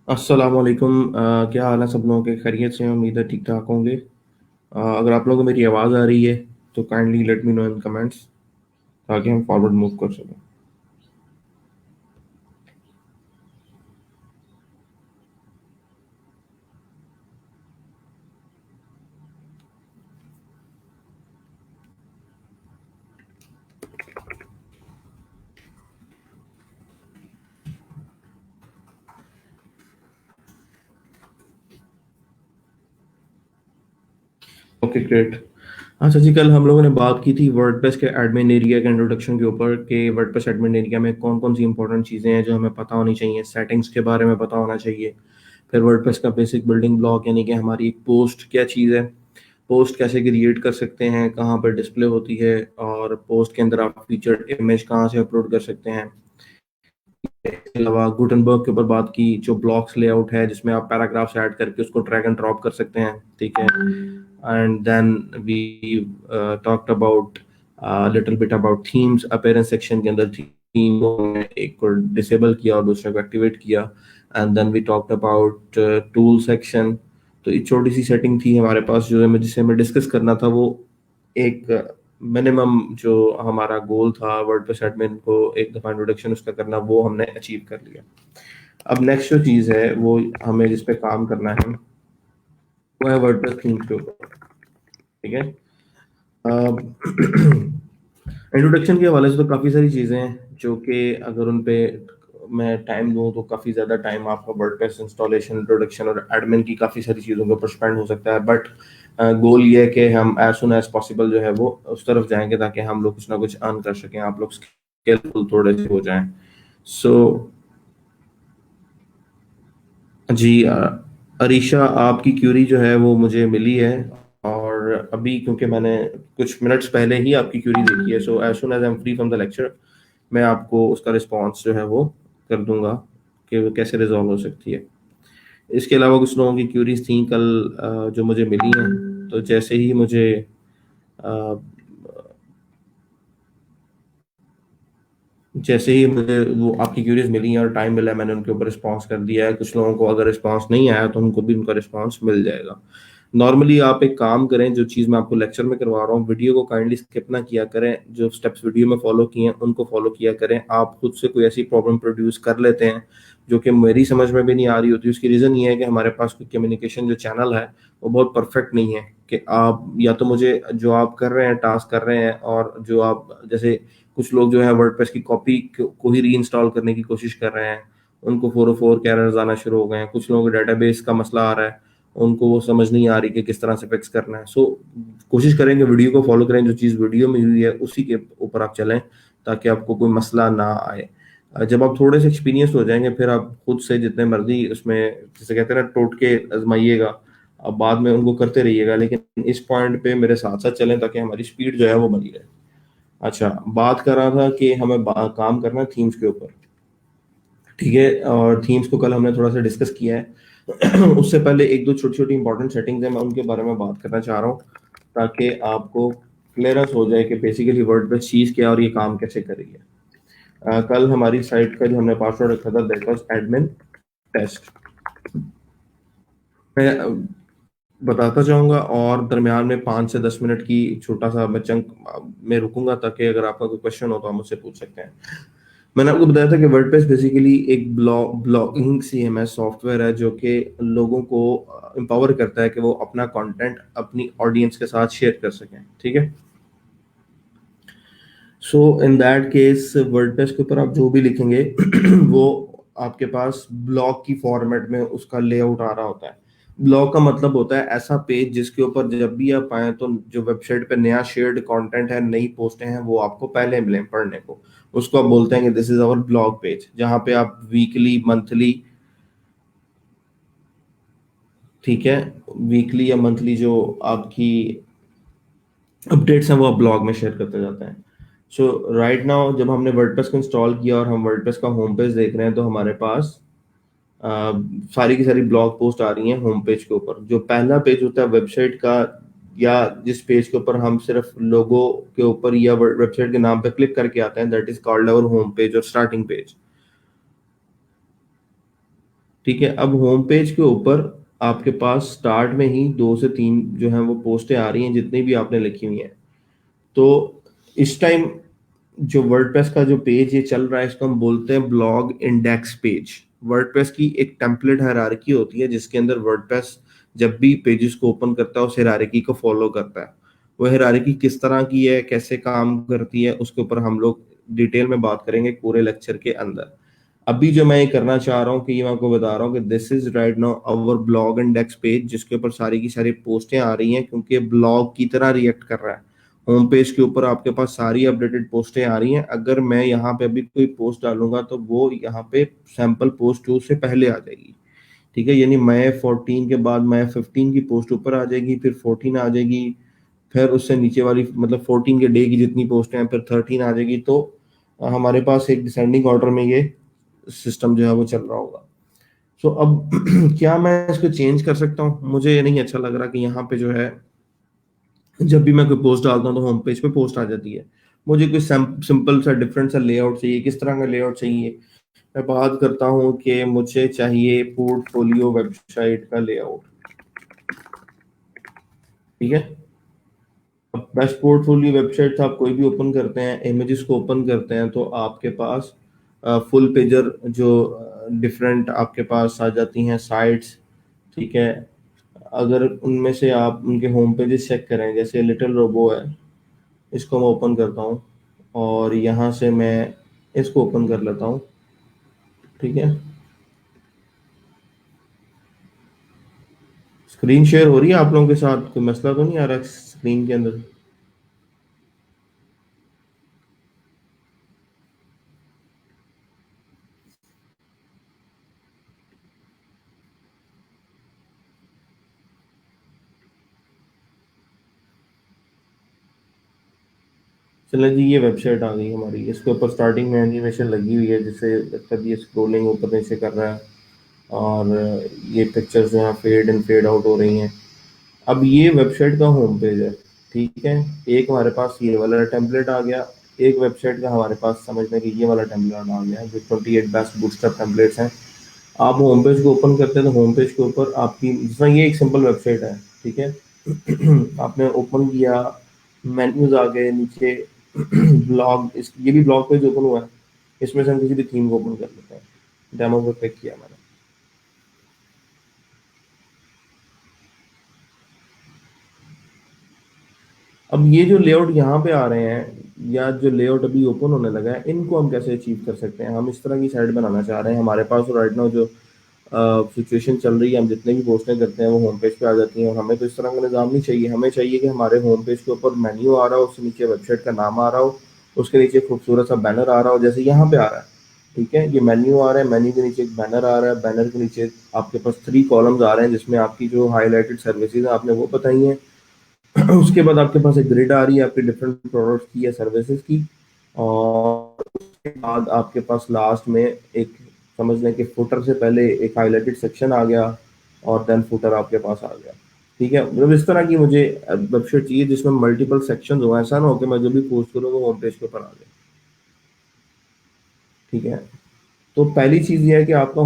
अस्सलाम वालेकुम। क्या हाल है सब लोगों के? खैरियत से हैं? उम्मीद है ठीक ठाक होंगे। अगर आप लोगों को मेरी आवाज़ आ रही है तो काइंडली लेट मी नो इन कमेंट्स ताकि हम फॉरवर्ड मूव कर सकें। Okay great. अच्छा जी, कल हम लोगों ने बात की थी वर्डप्रेस के एडमिन एरिया के इंट्रोडक्शन के ऊपर कि वर्डप्रेस एडमिन एरिया में कौन कौन सी इंपॉर्टेंट चीज़ें हैं जो हमें पता होनी चाहिए। सेटिंग्स के बारे में पता होना चाहिए। फिर वर्डप्रेस का बेसिक बिल्डिंग ब्लॉक यानी कि हमारी पोस्ट क्या चीज़ है, पोस्ट कैसे क्रिएट कर सकते हैं, कहाँ पर डिस्प्ले होती है, और पोस्ट के अंदर आप फीचर इमेज कहाँ से अपलोड कर सकते हैं। इसके अलावा गुटनबर्ग के ऊपर बात की, जो ब्लॉक्स लेआउट है जिसमें आप पैराग्राफ्स ऐड करके उसको ड्रैग एंड ड्रॉप कर सकते हैं, ठीक है। And then we talked about little bit about themes. Appearance section के अंदर थीम को हमने एक को डिसेबल किया और दूसरे को एक्टिवेट किया। And then we talked about tool section. तो ये छोटी सी सेटिंग थी हमारे पास जो हमें जिसे हमें डिस्कस करना था। वो एक मिनिमम जो हमारा गोल था वर्डप्रेस एडमिन को एक दफ़ा इंट्रोडक्शन उसका करना, वो हमने अचीव कर लिया। अब नेक्स्ट जो चीज़ है वो हमें जिस पे काम करना है वो है वर्डप्रेस थीम्स के ऊपर, ठीक है। इंट्रोडक्शन के हवाले से तो काफ़ी सारी चीज़ें हैं जो कि अगर उन पे मैं टाइम दूँ तो काफ़ी ज़्यादा टाइम आपका वर्डप्रेस इंस्टॉलेशन, इंट्रोडक्शन और एडमिन की काफ़ी सारी चीज़ों के ऊपर स्पेंड हो सकता है। बट गोल ये है कि हम एज सुन एज पॉसिबल जो है वो उस तरफ जाएंगे ताकि हम लोग कुछ ना कुछ अर्न कर सकें, आप लोग स्केलफुल थोड़े से हो जाएं। सो जी, अरीशा, आपकी क्यूरी जो है वो मुझे मिली है, और अभी क्योंकि मैंने कुछ मिनट्स पहले ही आपकी क्यूरी देखी है, so as soon as I am free from the lecture मैं आपको उसका रिस्पॉन्स जो है वो कर दूंगा कि वो कैसे रिजॉल्व हो सकती है। इसके अलावा कुछ लोगों की क्यूरीज थी कल जो मुझे मिली हैं। तो अ, जैसे ही मुझे वो आपकी क्यूरीज मिली हैं और टाइम मिला है, मैंने उनके ऊपर रिस्पॉन्स कर दिया है। कुछ लोगों को अगर रिस्पॉन्स नहीं आया तो उनको भी उनका रिस्पॉन्स मिल जाएगा। नॉर्मली आप एक काम करें, जो चीज़ मैं आपको लेक्चर में करवा रहा हूँ वीडियो को काइंडली स्किप ना किया करें। जो स्टेप्स वीडियो में फॉलो किए हैं उनको फॉलो किया करें। आप खुद से कोई ऐसी प्रॉब्लम प्रोड्यूस कर लेते हैं जो कि मेरी समझ में भी नहीं आ रही होती। उसकी रीज़न ये है कि हमारे पास कोई कम्युनिकेशन जो चैनल है वो बहुत परफेक्ट नहीं है। कि आप या तो मुझे जो आप कर रहे हैं टास्क कर रहे हैं, और जो आप जैसे कुछ लोग जो है वर्डप्रेस की कॉपी को ही री इंस्टॉल करने की कोशिश कर रहे हैं, उनको 404 के एरर्स आना शुरू हो गए हैं। कुछ लोगों को डेटाबेस का मसला आ रहा है, उनको वो समझ नहीं आ रही कि किस तरह से फिक्स करना है। सो कोशिश करेंगे वीडियो को फॉलो करें, जो चीज़ वीडियो में हुई है उसी के ऊपर आप चलें ताकि आपको कोई मसला ना आए। जब आप थोड़े से एक्सपीरियंस हो जाएंगे फिर आप खुद से जितने मर्जी उसमें जैसे कहते हैं ना टोटके आजमाइएगा। अब बाद में उनको करते रहिएगा, लेकिन इस पॉइंट पे मेरे साथ साथ चलें ताकि हमारी स्पीड जो है वो बनी रहे। अच्छा, बात कर रहा था कि हमें काम करना है थीम्स के ऊपर, ठीक है। और थीम्स को कल हमने थोड़ा सा डिस्कस किया है। उससे पहले एक दो छोटी छोटी इंपॉर्टेंट सेटिंग्स हैं, मैं उनके बारे में बात करना चाह रहा हूँ ताकि आपको क्लियरेंस हो जाए कि बेसिकली वर्डप्रेस चीज़ क्या है और ये काम कैसे कर रही है। कल हमारी साइट का जो हमने पासवर्ड रखा था दैट वाज एडमिन टेस्ट। मैं बताता जाऊंगा और दरमियान में 5 से 10 मिनट की छोटा सा मैं चंक में रुकूंगा ताकि अगर आपका कोई क्वेश्चन हो तो आप मुझसे पूछ सकते हैं। मैंने आपको बताया था कि वर्डप्रेस बेसिकली एक ब्लॉगिंग सीएमएस सॉफ्टवेयर है जो कि लोगों को एम्पावर करता है कि वो अपना कंटेंट अपनी ऑडियंस के साथ शेयर कर सकें, ठीक है। सो इन दैट केस वर्डप्रेस के ऊपर आप जो भी लिखेंगे वो आपके पास ब्लॉग की फॉर्मेट में उसका लेआउट आ रहा होता है। ब्लॉग का मतलब होता है ऐसा पेज जिसके ऊपर जब भी आप आए तो जो वेबसाइट पे नया शेयर्ड कंटेंट है, नई पोस्टें हैं, वो आपको पहले मिले पढ़ने को। उसको आप बोलते हैं कि this is our blog page, जहाँ पे आप वीकली, मंथली, ठीक है, वीकली या मंथली जो आपकी अपडेट्स हैं वो आप ब्लॉग में शेयर करते जाते हैं। सो राइट नाउ जब हमने वर्डप्रेस को इंस्टॉल किया और हम वर्डप्रेस का होम पेज देख रहे हैं तो हमारे पास अ, सारी की सारी ब्लॉग पोस्ट आ रही हैं होम पेज के ऊपर। जो पहला पेज होता है वेबसाइट का, या जिस पेज के ऊपर हम सिर्फ लोगो के ऊपर या वेबसाइट के नाम पे क्लिक करके आते हैं, that is called our home page और स्टार्टिंग पेज। ठीक है, अब होम पेज के ऊपर आपके पास स्टार्ट में ही 2 से 3 जो है वो पोस्टें आ रही हैं, जितनी भी आपने लिखी हुई हैं। तो इस टाइम जो वर्डप्रेस का जो पेज ये चल रहा है, इसको हम बोलते हैं ब्लॉग इंडेक्स पेज। वर्डप्रेस की एक टेम्पलेट हायरार्की होती है, जिसके अंदर वर्डप्रेस जब भी पेजेस को ओपन करता है उस हायरार्की को फॉलो करता है। वो हायरार्की किस तरह की है, कैसे काम करती है, उसके ऊपर हम लोग डिटेल में बात करेंगे पूरे लेक्चर के अंदर। अभी जो मैं ये करना चाह रहा हूँ कि ये मैं आपको बता रहा हूँ कि this is right now our blog index page, जिसके ऊपर सारी की सारी पोस्टें आ रही हैं, क्योंकि ब्लॉग की तरह रिएक्ट कर रहा है। होम पेज के ऊपर आपके पास सारी अपडेटेड पोस्टें आ रही हैं। अगर मैं यहाँ पे अभी कोई पोस्ट डालूंगा तो वो यहाँ पे सैंपल पोस्ट 2 से पहले आ जाएगी। ठीक है, यानी मई 14 के बाद मई 15 की पोस्ट ऊपर आ जाएगी, फिर 14 आ जाएगी, फिर उससे नीचे वाली मतलब 14 के डे की जितनी पोस्टें हैं फिर 13 आ जाएगी। तो हमारे पास एक डिसेंडिंग ऑर्डर में ये सिस्टम जो है वो चल रहा होगा। सो अब क्या मैं इसको चेंज कर सकता हूँ? मुझे ये नहीं अच्छा लग रहा कि यहाँ पे जो है जब भी मैं कोई पोस्ट डालता हूँ तो होम पेज पे पोस्ट आ जाती है। मुझे कोई सिंपल सा डिफरेंट सा लेआउट चाहिए। किस तरह का लेआउट चाहिए? मैं बात करता हूँ कि मुझे चाहिए पोर्टफोलियो वेबसाइट का लेआउट। ठीक है, अब बेस्ट पोर्टफोलियो वेबसाइट आप कोई भी ओपन करते हैं, इमेजेस को ओपन करते हैं, तो आपके पास फुल पेजर जो डिफरेंट आपके पास आ जाती हैं साइट्स। ठीक है, अगर उनमें से आप उनके होम पेजेस चेक करें, जैसे लिटिल रोबो है, इसको मैं ओपन करता हूँ और यहाँ से मैं इसको ओपन कर लेता हूँ। ठीक है, स्क्रीन शेयर हो रही है आप लोगों के साथ? कोई मसला तो नहीं आ रहा स्क्रीन के अंदर? चलो जी, ये वेबसाइट आ गई हमारी। इसके ऊपर स्टार्टिंग में एनिमेशन लगी हुई है, जिससे तब ये स्क्रोलिंग ऊपर नीचे कर रहा है और ये पिक्चर्स जो है फेड एंड फेड आउट हो रही हैं। अब ये वेबसाइट का होम पेज है। ठीक है, एक हमारे पास ये वाला टेम्पलेट आ गया, एक वेबसाइट का हमारे पास समझने कि ये वाला टेम्पलेट आ गया, जो 28 बेस्ट बूटस्ट्रैप टेम्पलेट्स हैं। आप होम पेज को ओपन करते हैं तो होम पेज के ऊपर आपकी जिसमें ये एक सिंपल वेबसाइट है। ठीक है, आपने ओपन किया, मेन्यूज आ गए नीचे, ब्लॉग, इस ये भी ब्लॉग पेज ओपन हुआ है। इसमें से हम किसी भी थीम को ओपन कर लेते हैं। डेमो पे क्लिक किया मैंने। अब ये जो लेआउट यहाँ पे आ रहे हैं या जो लेआउट अभी ओपन होने लगा है, इनको हम कैसे अचीव कर सकते हैं? हम इस तरह की साइट बनाना चाह रहे हैं। हमारे पास राइट नाउ जो सिचुएशन चल रही है, हम जितने भी पोस्टें करते हैं वो होम पेज पे आ जाती हैं, और हमें तो इस तरह का निज़ाम नहीं चाहिए। हमें चाहिए कि हमारे होम पेज के ऊपर मेन्यू आ रहा हो, उसके नीचे वेबसाइट का नाम आ रहा हो, उसके नीचे खूबसूरत सा बैनर आ रहा हो, जैसे यहाँ पे आ रहा है। ठीक है, ये मेन्यू आ रहा है, मेन्यू के नीचे एक बैनर आ रहा है, बैनर के नीचे आपके पास 3 कॉलम्स आ रहे हैं, जिसमें आपकी जो हाईलाइटेड सर्विसेज है आपने वो बताई हैं। उसके बाद आपके पास एक ग्रिड आ रही है आपके डिफरेंट प्रोडक्ट्स की या सर्विसेज की, और उसके बाद आपके पास लास्ट में एक, समझ लें कि फुटर से पहले एक हाईलाइटेड सेक्शन आ गया, और देन फुटर आपके पास आ गया। ठीक है, मतलब इस तरह की मुझे वेबसाइट चाहिए जिसमें मल्टीपल सेक्शन हो। ऐसा ना हो कि मैं जो भी पोस्ट करूँ वो होम पेज के ऊपर आ जाए। ठीक है, तो पहली चीज़ ये है कि आपका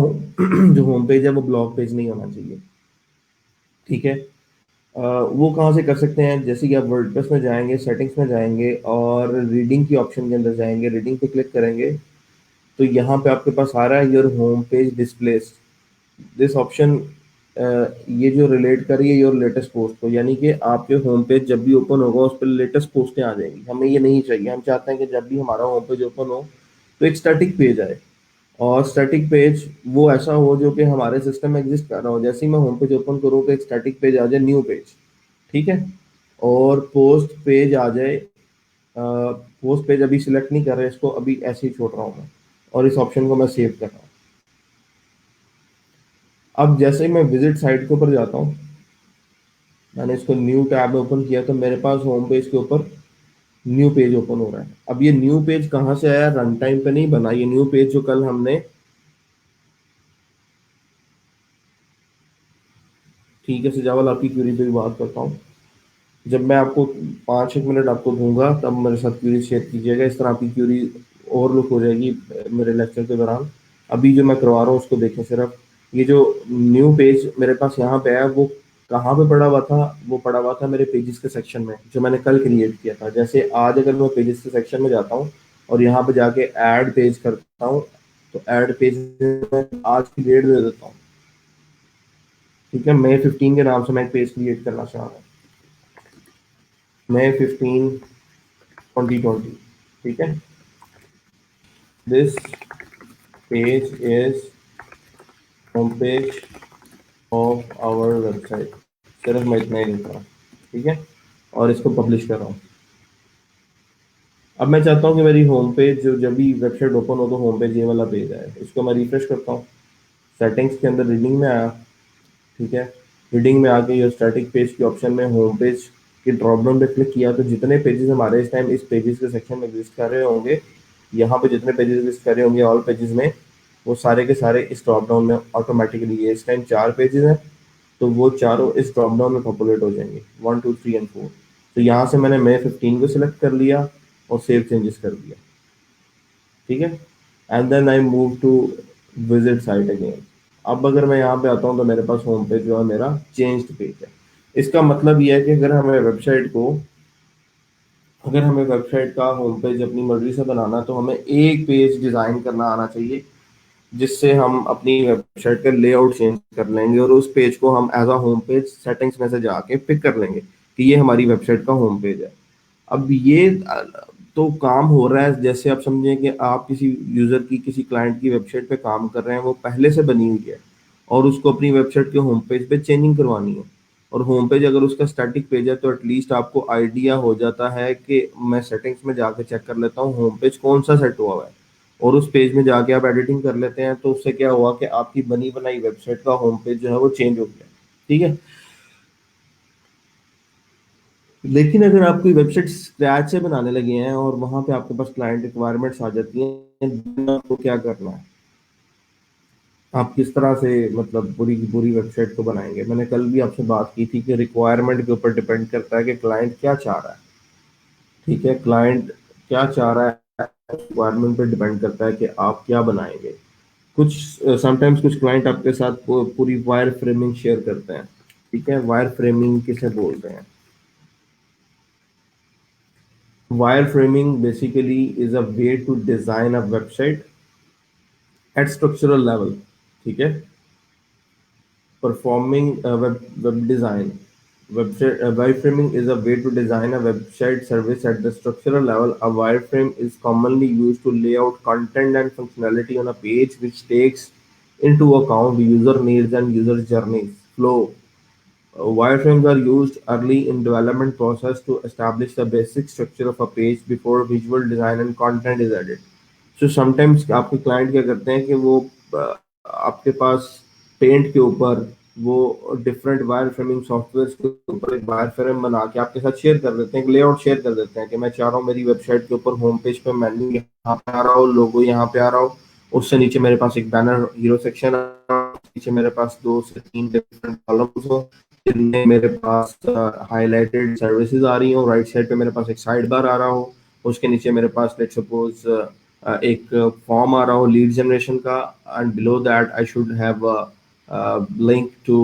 जो होम पेज है वो ब्लॉग पेज नहीं होना चाहिए। ठीक है, वो कहाँ से कर सकते हैं? जैसे कि आप वर्डप्रेस में जाएंगे, सेटिंग्स में जाएंगे और रीडिंग की ऑप्शन के अंदर जाएंगे, रीडिंग पे क्लिक करेंगे, तो यहाँ पे आपके पास आ रहा है your home page displace this option. ये जो रिलेट कर रही है योर लेटेस्ट पोस्ट को, यानी कि आपके होम पेज जब भी ओपन होगा उस पर लेटेस्ट पोस्टें आ जाएंगी। हमें ये नहीं चाहिए। हम चाहते हैं कि जब भी हमारा होम पेज ओपन हो तो एक स्टैटिक पेज आए, और स्टैटिक पेज वो ऐसा हो जो कि हमारे सिस्टम में एग्जिस्ट कर रहा हो। जैसे ही मैं होम पेज ओपन करूँ तो एक स्टैटिक पेज आ जाए, न्यू पेज। ठीक है, और पोस्ट पेज आ जाए। पोस्ट पेज अभी सिलेक्ट नहीं कर रहे, इसको अभी ऐसे ही छोड़ रहा हूँ मैं, और इस ऑप्शन को मैं सेव कर रहा हूँ। अब जैसे ही मैं विजिट साइट के ऊपर जाता हूँ, मैंने इसको न्यू टैब में ओपन किया, तो मेरे पास होम पेज के ऊपर न्यू पेज ओपन हो रहा है। अब ये न्यू पेज कहाँ से आया? रन टाइम पे नहीं बना। ये न्यू पेज जो कल हमने, ठीक है सजावल, आपकी क्यूरी पे भी बात करता हूँ। जब मैं आपको 5 एक मिनट आपको दूंगा तब मेरे साथ क्यूरी शेयर कीजिएगा, इस तरह आपकी क्यूरी ओवरलुक हो जाएगी मेरे लेक्चर के दौरान। अभी जो मैं करवा रहा हूँ उसको देखें सिर्फ। ये जो न्यू पेज मेरे पास यहाँ पे है वो कहाँ पे पड़ा हुआ था, वो पड़ा हुआ था मेरे पेजेस के सेक्शन में जो मैंने कल क्रिएट किया था। जैसे आज अगर मैं पेजेस के सेक्शन में जाता हूँ और यहाँ पे जाके ऐड पेज करता हूँ, तो ऐड पेज में आज की डेट दे देता हूँ। ठीक है, May 15 के नाम से मैं एक पेज क्रिएट करना चाह रहा हूँ, May 15, 2020। ठीक है, this page is home page of our website, सिर्फ मैं इतना ही लिख रहा हूँ। ठीक है, और इसको पब्लिश कर रहा हूँ। अब मैं चाहता हूँ कि मेरी होम पेज जो जब भी वेबसाइट ओपन हो तो होम पेज ये वाला पेज आए। इसको मैं रिफ्रेश करता हूँ, सेटिंग्स के अंदर रीडिंग में आया। ठीक है, रीडिंग में आके ये स्टैटिक पेज के ऑप्शन में होम पेज के ड्रॉप डाउन पे क्लिक किया तो जितने पेजेस हमारे इस टाइम इस पेजेस के सेक्शन में एग्जिस्ट कर रहे होंगे, यहाँ पे जितने पेजेस एग्जिस्ट कर रहे होंगे ऑल पेजेस में, वो सारे के सारे इस ड्रॉप डाउन में ऑटोमेटिकली, ये इस टाइम 4 पेजेस हैं तो वो चारों इस ड्रॉप डाउन में पॉपुलेट हो जाएंगे, 1 2 3 एंड 4। तो यहाँ से मैंने May 15 को सिलेक्ट कर लिया और सेव चेंजेस कर दिया। ठीक है, and then I move to visit site again. अब अगर मैं यहाँ पे आता हूँ तो मेरे पास होम पेज जो है मेरा चेंज्ड पेज है। इसका मतलब ये है कि अगर हमें वेबसाइट का होम पेज अपनी मर्जी से बनाना है तो हमें एक पेज डिज़ाइन करना आना चाहिए जिससे हम अपनी वेबसाइट का लेआउट चेंज कर लेंगे और उस पेज को हम as a home page settings में से जाके पिक कर लेंगे कि ये हमारी वेबसाइट का होम पेज है। अब ये तो काम हो रहा है, जैसे आप समझें कि आप किसी यूज़र की किसी क्लाइंट की वेबसाइट पे काम कर रहे हैं, वो पहले से बनी हुई है और उसको अपनी वेबसाइट के होम पेज पे चेंजिंग करवानी है। और होम पेज अगर उसका स्टैटिक पेज है तो एटलीस्ट आपको आइडिया हो जाता है कि मैं सेटिंग्स में जाके चेक कर लेता हूँ होम पेज कौन सा सेट हुआ हुआ है, और उस पेज में जाके आप एडिटिंग कर लेते हैं तो उससे क्या हुआ कि आपकी बनी बनाई वेबसाइट का होम पेज जो है वो चेंज हो गया। ठीक है, लेकिन अगर आप कोई वेबसाइट स्क्रैच से बनाने लगे हैं और वहां पे आपके पास क्लाइंट रिक्वायरमेंट्स आ जाती हैं, then आपको क्या करना है, आप किस तरह से मतलब पूरी की पूरी वेबसाइट को बनाएंगे। मैंने कल भी आपसे बात की थी कि रिक्वायरमेंट के ऊपर डिपेंड करता है कि क्लाइंट क्या चाह रहा है। ठीक है, क्लाइंट क्या चाह रहा है रिक्वायरमेंट पे डिपेंड करता है कि आप क्या बनाएंगे। कुछ समटाइम्स कुछ क्लाइंट आपके साथ पूरी वायर फ्रेमिंग शेयर करते हैं। ठीक है, वायर फ्रेमिंग किसे बोलते हैं? Wireframing basically is a way to design a website at structural level. ठीक है, performing web design. Wireframing is a way to design a website service at the structural level. A wireframe is commonly used to lay out content and functionality on a page, which takes into account user needs and user journeys flow. Wireframes are used early in development process to establish the basic structure of a page before visual design and content is added. So sometimes आपके client क्या करते हैं कि वो आपके पास paint के ऊपर वो डिफरेंट वायर फ्रेमिंग सॉफ्टवेयर के ऊपर एक वायर फ्रेम बना के आपके साथ शेयर कर देते हैं, एक लेआउट शेयर कर देते हैं कि मैं चाह रहा हूँ मेरी वेबसाइट के ऊपर होम पेज पे मेन्यू यहाँ पे आ रहा हो, लोगो यहाँ पे आ रहा हो, उससे नीचे मेरे पास एक बैनर हीरो सेक्शन, नीचे मेरे पास 2 से 3 डिफरेंट कॉलम्स हो जिनमें मेरे पास हाईलाइटेड सर्विसेज आ रही हो, राइट साइड पे मेरे पास एक साइड बार आ रहा हो, उसके नीचे मेरे पास लेट सपोज एक फॉर्म आ रहा हो लीड जनरेशन का, and below that I should have link to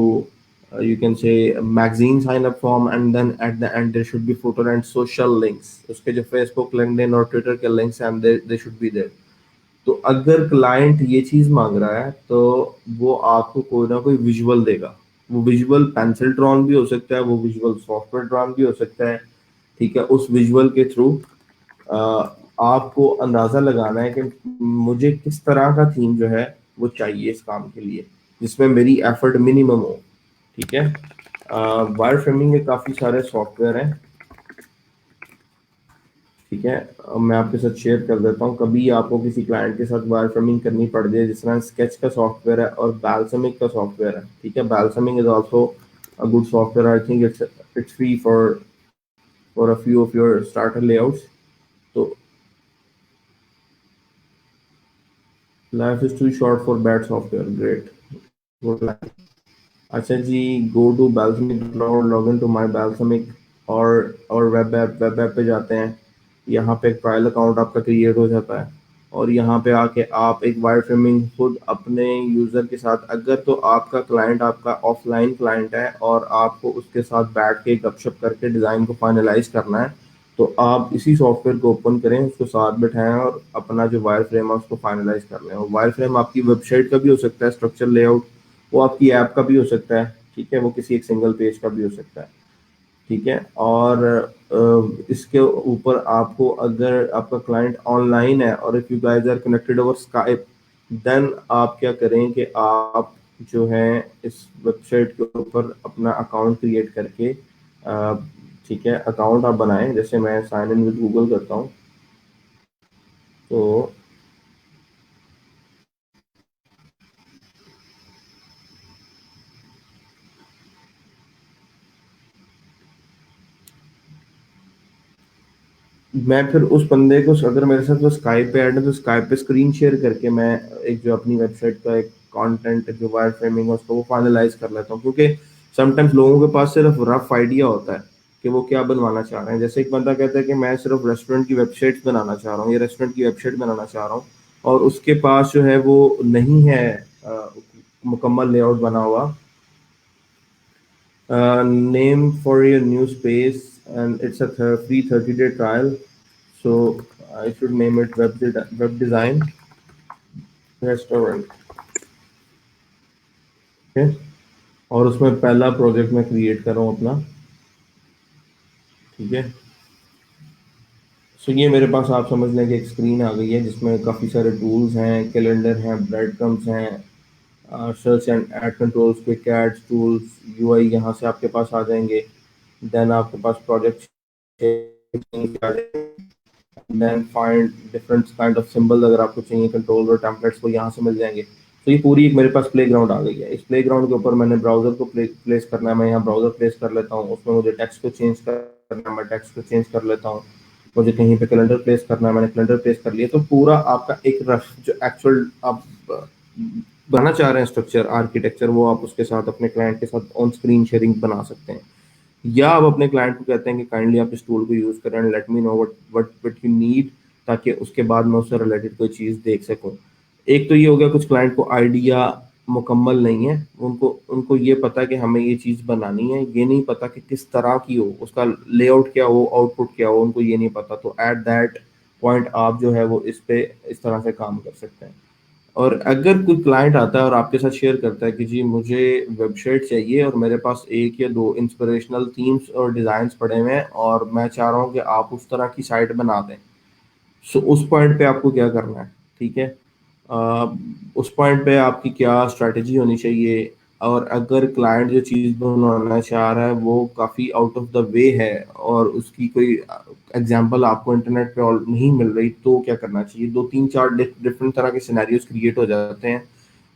you can say magazine sign up form, and then at the end there should be photo and social links, उसके जो Facebook, LinkedIn और Twitter के links हैं they should be there। तो अगर client ये चीज मांग रहा है तो वो आपको कोई ना कोई विजुअल देगा। वो विजुअल पेंसिल ड्रॉन भी हो सकता है, वो विजुअल सॉफ्टवेयर ड्रॉन भी हो सकता है। ठीक है, उस विजुअल के थ्रू आपको अंदाजा लगाना है कि मुझे किस तरह का थीम जो है वो चाहिए इस काम के लिए जिसमें मेरी एफर्ट मिनिमम हो। ठीक है, वायर फ्रेमिंग के काफ़ी सारे सॉफ्टवेयर हैं। ठीक है, मैं आपके साथ शेयर कर देता हूँ, कभी आपको किसी क्लाइंट के साथ वायर फ्रेमिंग करनी पड़ जाए, जिस तरह स्केच का सॉफ्टवेयर है और बैल्समिक का सॉफ्टवेयर है। ठीक है, Balsamiq is also a good software, I think it's free for a few of your starter layouts. तो life is too short for bad software, great, good life. अच्छा जी, go to Balsamiq, log in to my Balsamiq, और web app पे जाते हैं। यहाँ पे एक ट्रायल अकाउंट आपका क्रिएट हो जाता है और यहाँ पे आके आप एक वायर फ्रेमिंग खुद अपने यूज़र के साथ, अगर तो आपका क्लाइंट आपका ऑफलाइन क्लाइंट है और आपको उसके साथ बैठ के गपशप करके डिज़ाइन को फाइनलाइज करना है, तो आप इसी सॉफ्टवेयर को ओपन करें, उसको साथ बैठाएं और अपना जो वायर फ्रेम है उसको फाइनलाइज कर लें। और वायर फ्रेम आपकी वेबसाइट का भी हो सकता है, स्ट्रक्चर लेआउट वो आपकी ऐप का भी हो सकता है, ठीक है, वो किसी एक सिंगल पेज का भी हो सकता है, ठीक है। और इसके ऊपर आपको, अगर आपका क्लाइंट ऑनलाइन है और if you guys are connected over Skype, then आप क्या करें कि आप जो है इस वेबसाइट के ऊपर अपना अकाउंट क्रिएट करके ठीक है, अकाउंट आप बनाएं। जैसे मैं साइन इन विद गूगल करता हूँ, तो मैं फिर उस बंदे को, अगर मेरे साथ वो स्काइप पे ऐड है, तो स्काइप पे स्क्रीन शेयर करके मैं एक जो अपनी वेबसाइट का एक कंटेंट जो वायर फ्रेमिंग है उसको वो फाइनलाइज कर लेता हूँ। क्योंकि समटाइम्स लोगों के पास सिर्फ रफ आइडिया होता है कि वो क्या बनवाना चाह रहे हैं। जैसे एक बंदा कहता है कि मैं सिर्फ रेस्टोरेंट की वेबसाइट बनाना चाह रहा हूँ या रेस्टोरेंट की वेबसाइट बनाना चाह रहा हूँ, और उसके पास जो है वो नहीं है मुकम्मल लेआउट बना हुआ। Name for your new space, and it's a free 30-day trial. So I should name it web design restaurant. Okay. और उसमें पहला प्रोजेक्ट मैं क्रिएट कर रहा हूँ अपना, ठीक है। सो ये मेरे पास आप समझ लें कि एक स्क्रीन आ गई है जिसमें काफ़ी सारे टूल्स हैं, कैलेंडर हैं, ब्रेड क्रम्स हैं, search and add controls, quick aids tools, UI यहाँ से आपके पास आ जाएंगे। देन आपके पास project, then find different kind of symbol, अगर आपको चाहिए कंट्रोल और टेम्पलेट्स वो यहाँ से मिल जाएंगे। तो ये पूरी एक मेरे पास प्लेग्राउंड आ गई है। इस प्लेग्राउंड के ऊपर मैंने ब्राउजर को प्लेस करना है, मैं यहाँ ब्राउजर प्लेस कर लेता हूँ। उसमें मुझे टेक्स्ट को चेंज करना है, मैं टेक्स्ट को चेंज कर लेता हूँ। मुझे कहीं पे कैलेंडर प्लेस करना है, मैंने कैलेंडर प्लेस कर लिया। तो पूरा आपका एक रफ जो एक्चुअल आप बनाना चाह रहे हैं स्ट्रक्चर आर्किटेक्चर, वो आप उसके साथ अपने क्लाइंट के साथ ऑन स्क्रीन शेयरिंग बना सकते हैं। या आप अपने क्लाइंट को कहते हैं कि काइंडली आप इस टूल को यूज़ करें and let me know what you need, ताकि उसके बाद मैं उससे रिलेटेड कोई चीज़ देख सकूं। एक तो ये हो गया, कुछ क्लाइंट को आइडिया मुकम्मल नहीं है, उनको उनको ये पता है कि हमें ये चीज़ बनानी है, ये नहीं पता कि किस तरह की हो, उसका लेआउट क्या हो, आउटपुट क्या हो, उनको ये नहीं पता। तो एट दैट पॉइंट आप जो है वो इस पे इस तरह से काम कर सकते हैं। और अगर कोई क्लाइंट आता है और आपके साथ शेयर करता है कि जी मुझे वेबसाइट चाहिए और मेरे पास एक या दो इंस्पिरेशनल थीम्स और डिज़ाइंस पड़े हुए हैं और मैं चाह रहा हूँ कि आप उस तरह की साइट बना दें, सो उस पॉइंट पे आपको क्या करना है, ठीक है। अ, उस पॉइंट पे आपकी क्या स्ट्रैटेजी होनी चाहिए। और अगर क्लाइंट जो चीज़ बनवाना चाह रहा है वो काफ़ी आउट ऑफ द वे है और उसकी कोई एग्जांपल आपको इंटरनेट पे और नहीं मिल रही, तो क्या करना चाहिए। दो तीन चार डिफरेंट तरह के सिनेरियोज क्रिएट हो जाते हैं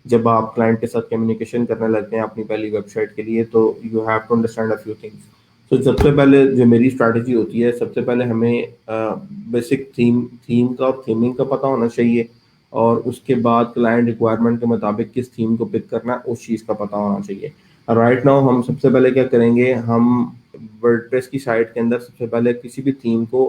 जब आप क्लाइंट के साथ कम्युनिकेशन करने लगते हैं अपनी पहली वेबसाइट के लिए। तो you have to understand a few things. तो सबसे पहले जो मेरी स्ट्रैटेजी होती है, सबसे पहले हमें बेसिक थीम थीम का और थीमिंग का पता होना चाहिए, और उसके बाद क्लाइंट रिक्वायरमेंट के मुताबिक किस थीम को पिक करना है उस चीज़ का पता होना चाहिए। राइट नाउ हम सबसे पहले क्या करेंगे, हम वर्डप्रेस की साइट के अंदर सबसे पहले किसी भी थीम को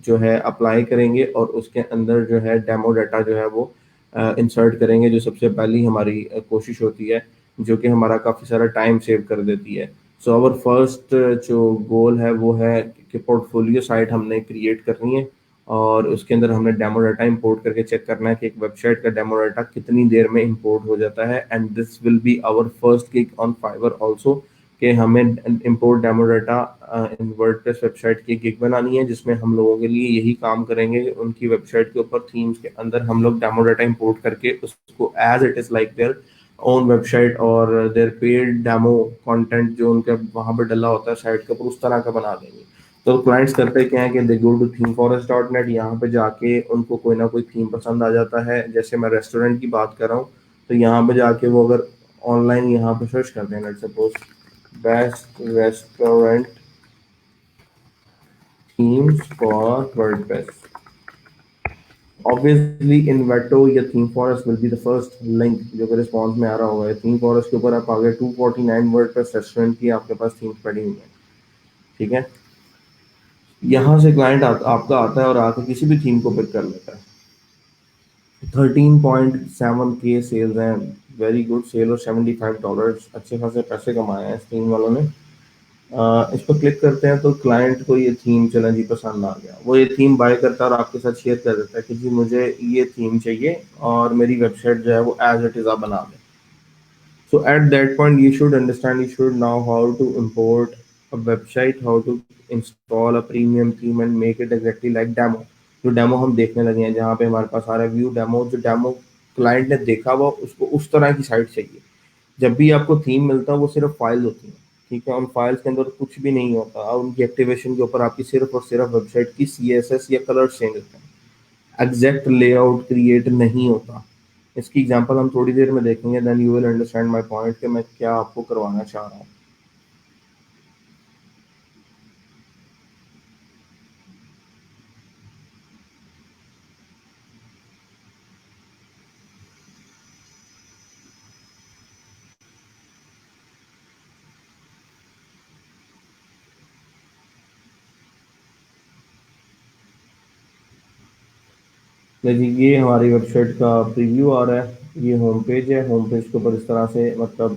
जो है अप्लाई करेंगे और उसके अंदर जो है डेमो डाटा जो है वो इंसर्ट करेंगे, जो सबसे पहली हमारी कोशिश होती है, जो कि हमारा काफ़ी सारा टाइम सेव कर देती है। सो आवर फर्स्ट जो गोल है वो है कि पोर्टफोलियो साइट हमने क्रिएट करनी है और उसके अंदर हमने डेमो डाटा इंपोर्ट करके चेक करना है कि एक वेबसाइट का डेमो डाटा कितनी देर में इंपोर्ट हो जाता है। And this will be our first gig on Fiverr also, कि हमें import demo data in WordPress website की गिग बनानी है, जिसमें हम लोगों के लिए यही काम करेंगे। उनकी वेबसाइट के ऊपर थीम्स के अंदर हम लोग डेमो डाटा इंपोर्ट करके उसको as it is like their own website और देयर पेड डेमो कंटेंट जो उनके वहाँ पर डला होता है साइट के ऊपर, उस तरह का बना देंगे। तो क्लाइंट्स करते क्या है कि दे गो टू themeforest.net, यहाँ पे जाके उनको कोई ना कोई थीम पसंद आ जाता है। जैसे मैं रेस्टोरेंट की बात कर रहा हूँ, तो यहाँ पे जाके वो अगर ऑनलाइन यहाँ पे सर्च करते हैं, let's suppose best restaurant themes for WordPress, obviously Envato या ThemeForest will be the first link जो कि रिस्पॉन्स में आ रहा होगा। थीम फॉरेस्ट के ऊपर आप आगे 249 वर्डप्रेस रेस्टोरेंट की आपके पास थीम्स पड़ी हुई है, ठीक है। यहाँ से क्लाइंट आपका आता है और आके किसी भी थीम को पिक कर लेता है। 13.7 के सेल्स हैं, वेरी गुड सेल, और $75 अच्छे खासे पैसे कमाए हैं इस टीम वालों ने। इस पर क्लिक करते हैं तो क्लाइंट को ये थीम चला जी पसंद आ गया, वो ये थीम बाय करता है और आपके साथ शेयर कर देता है कि जी मुझे ये थीम चाहिए और मेरी वेबसाइट जो है वो एज इट इज आप बना दें। So at that point, you should understand, you should know how to import a website, how to install a premium theme and make it exactly like demo. जो demo हम देखने लगे हैं, जहाँ पे हमारे पास आ रहा है व्यू डेमो, जो डेमो क्लाइंट ने देखा हुआ उसको उस तरह की साइट चाहिए। जब भी आपको थीम मिलता है वो सिर्फ फाइल होती है, ठीक है, उन फाइल्स के अंदर कुछ भी नहीं होता, और उनकी एक्टिवेशन के ऊपर आपकी सिर्फ और सिर्फ वेबसाइट की CSS या कलर चेंज होते हैं, एग्जैक्ट लेआउट क्रिएट नहीं होता। इसकी एग्जांपल हम थोड़ी देर में देखेंगे, then you will understand my point कि मैं क्या आपको करवाना चाह रहा हूँ। देखिए ये हमारी वेबसाइट का प्रीव्यू आ रहा है, ये होम पेज है, होम पेज के ऊपर इस तरह से मतलब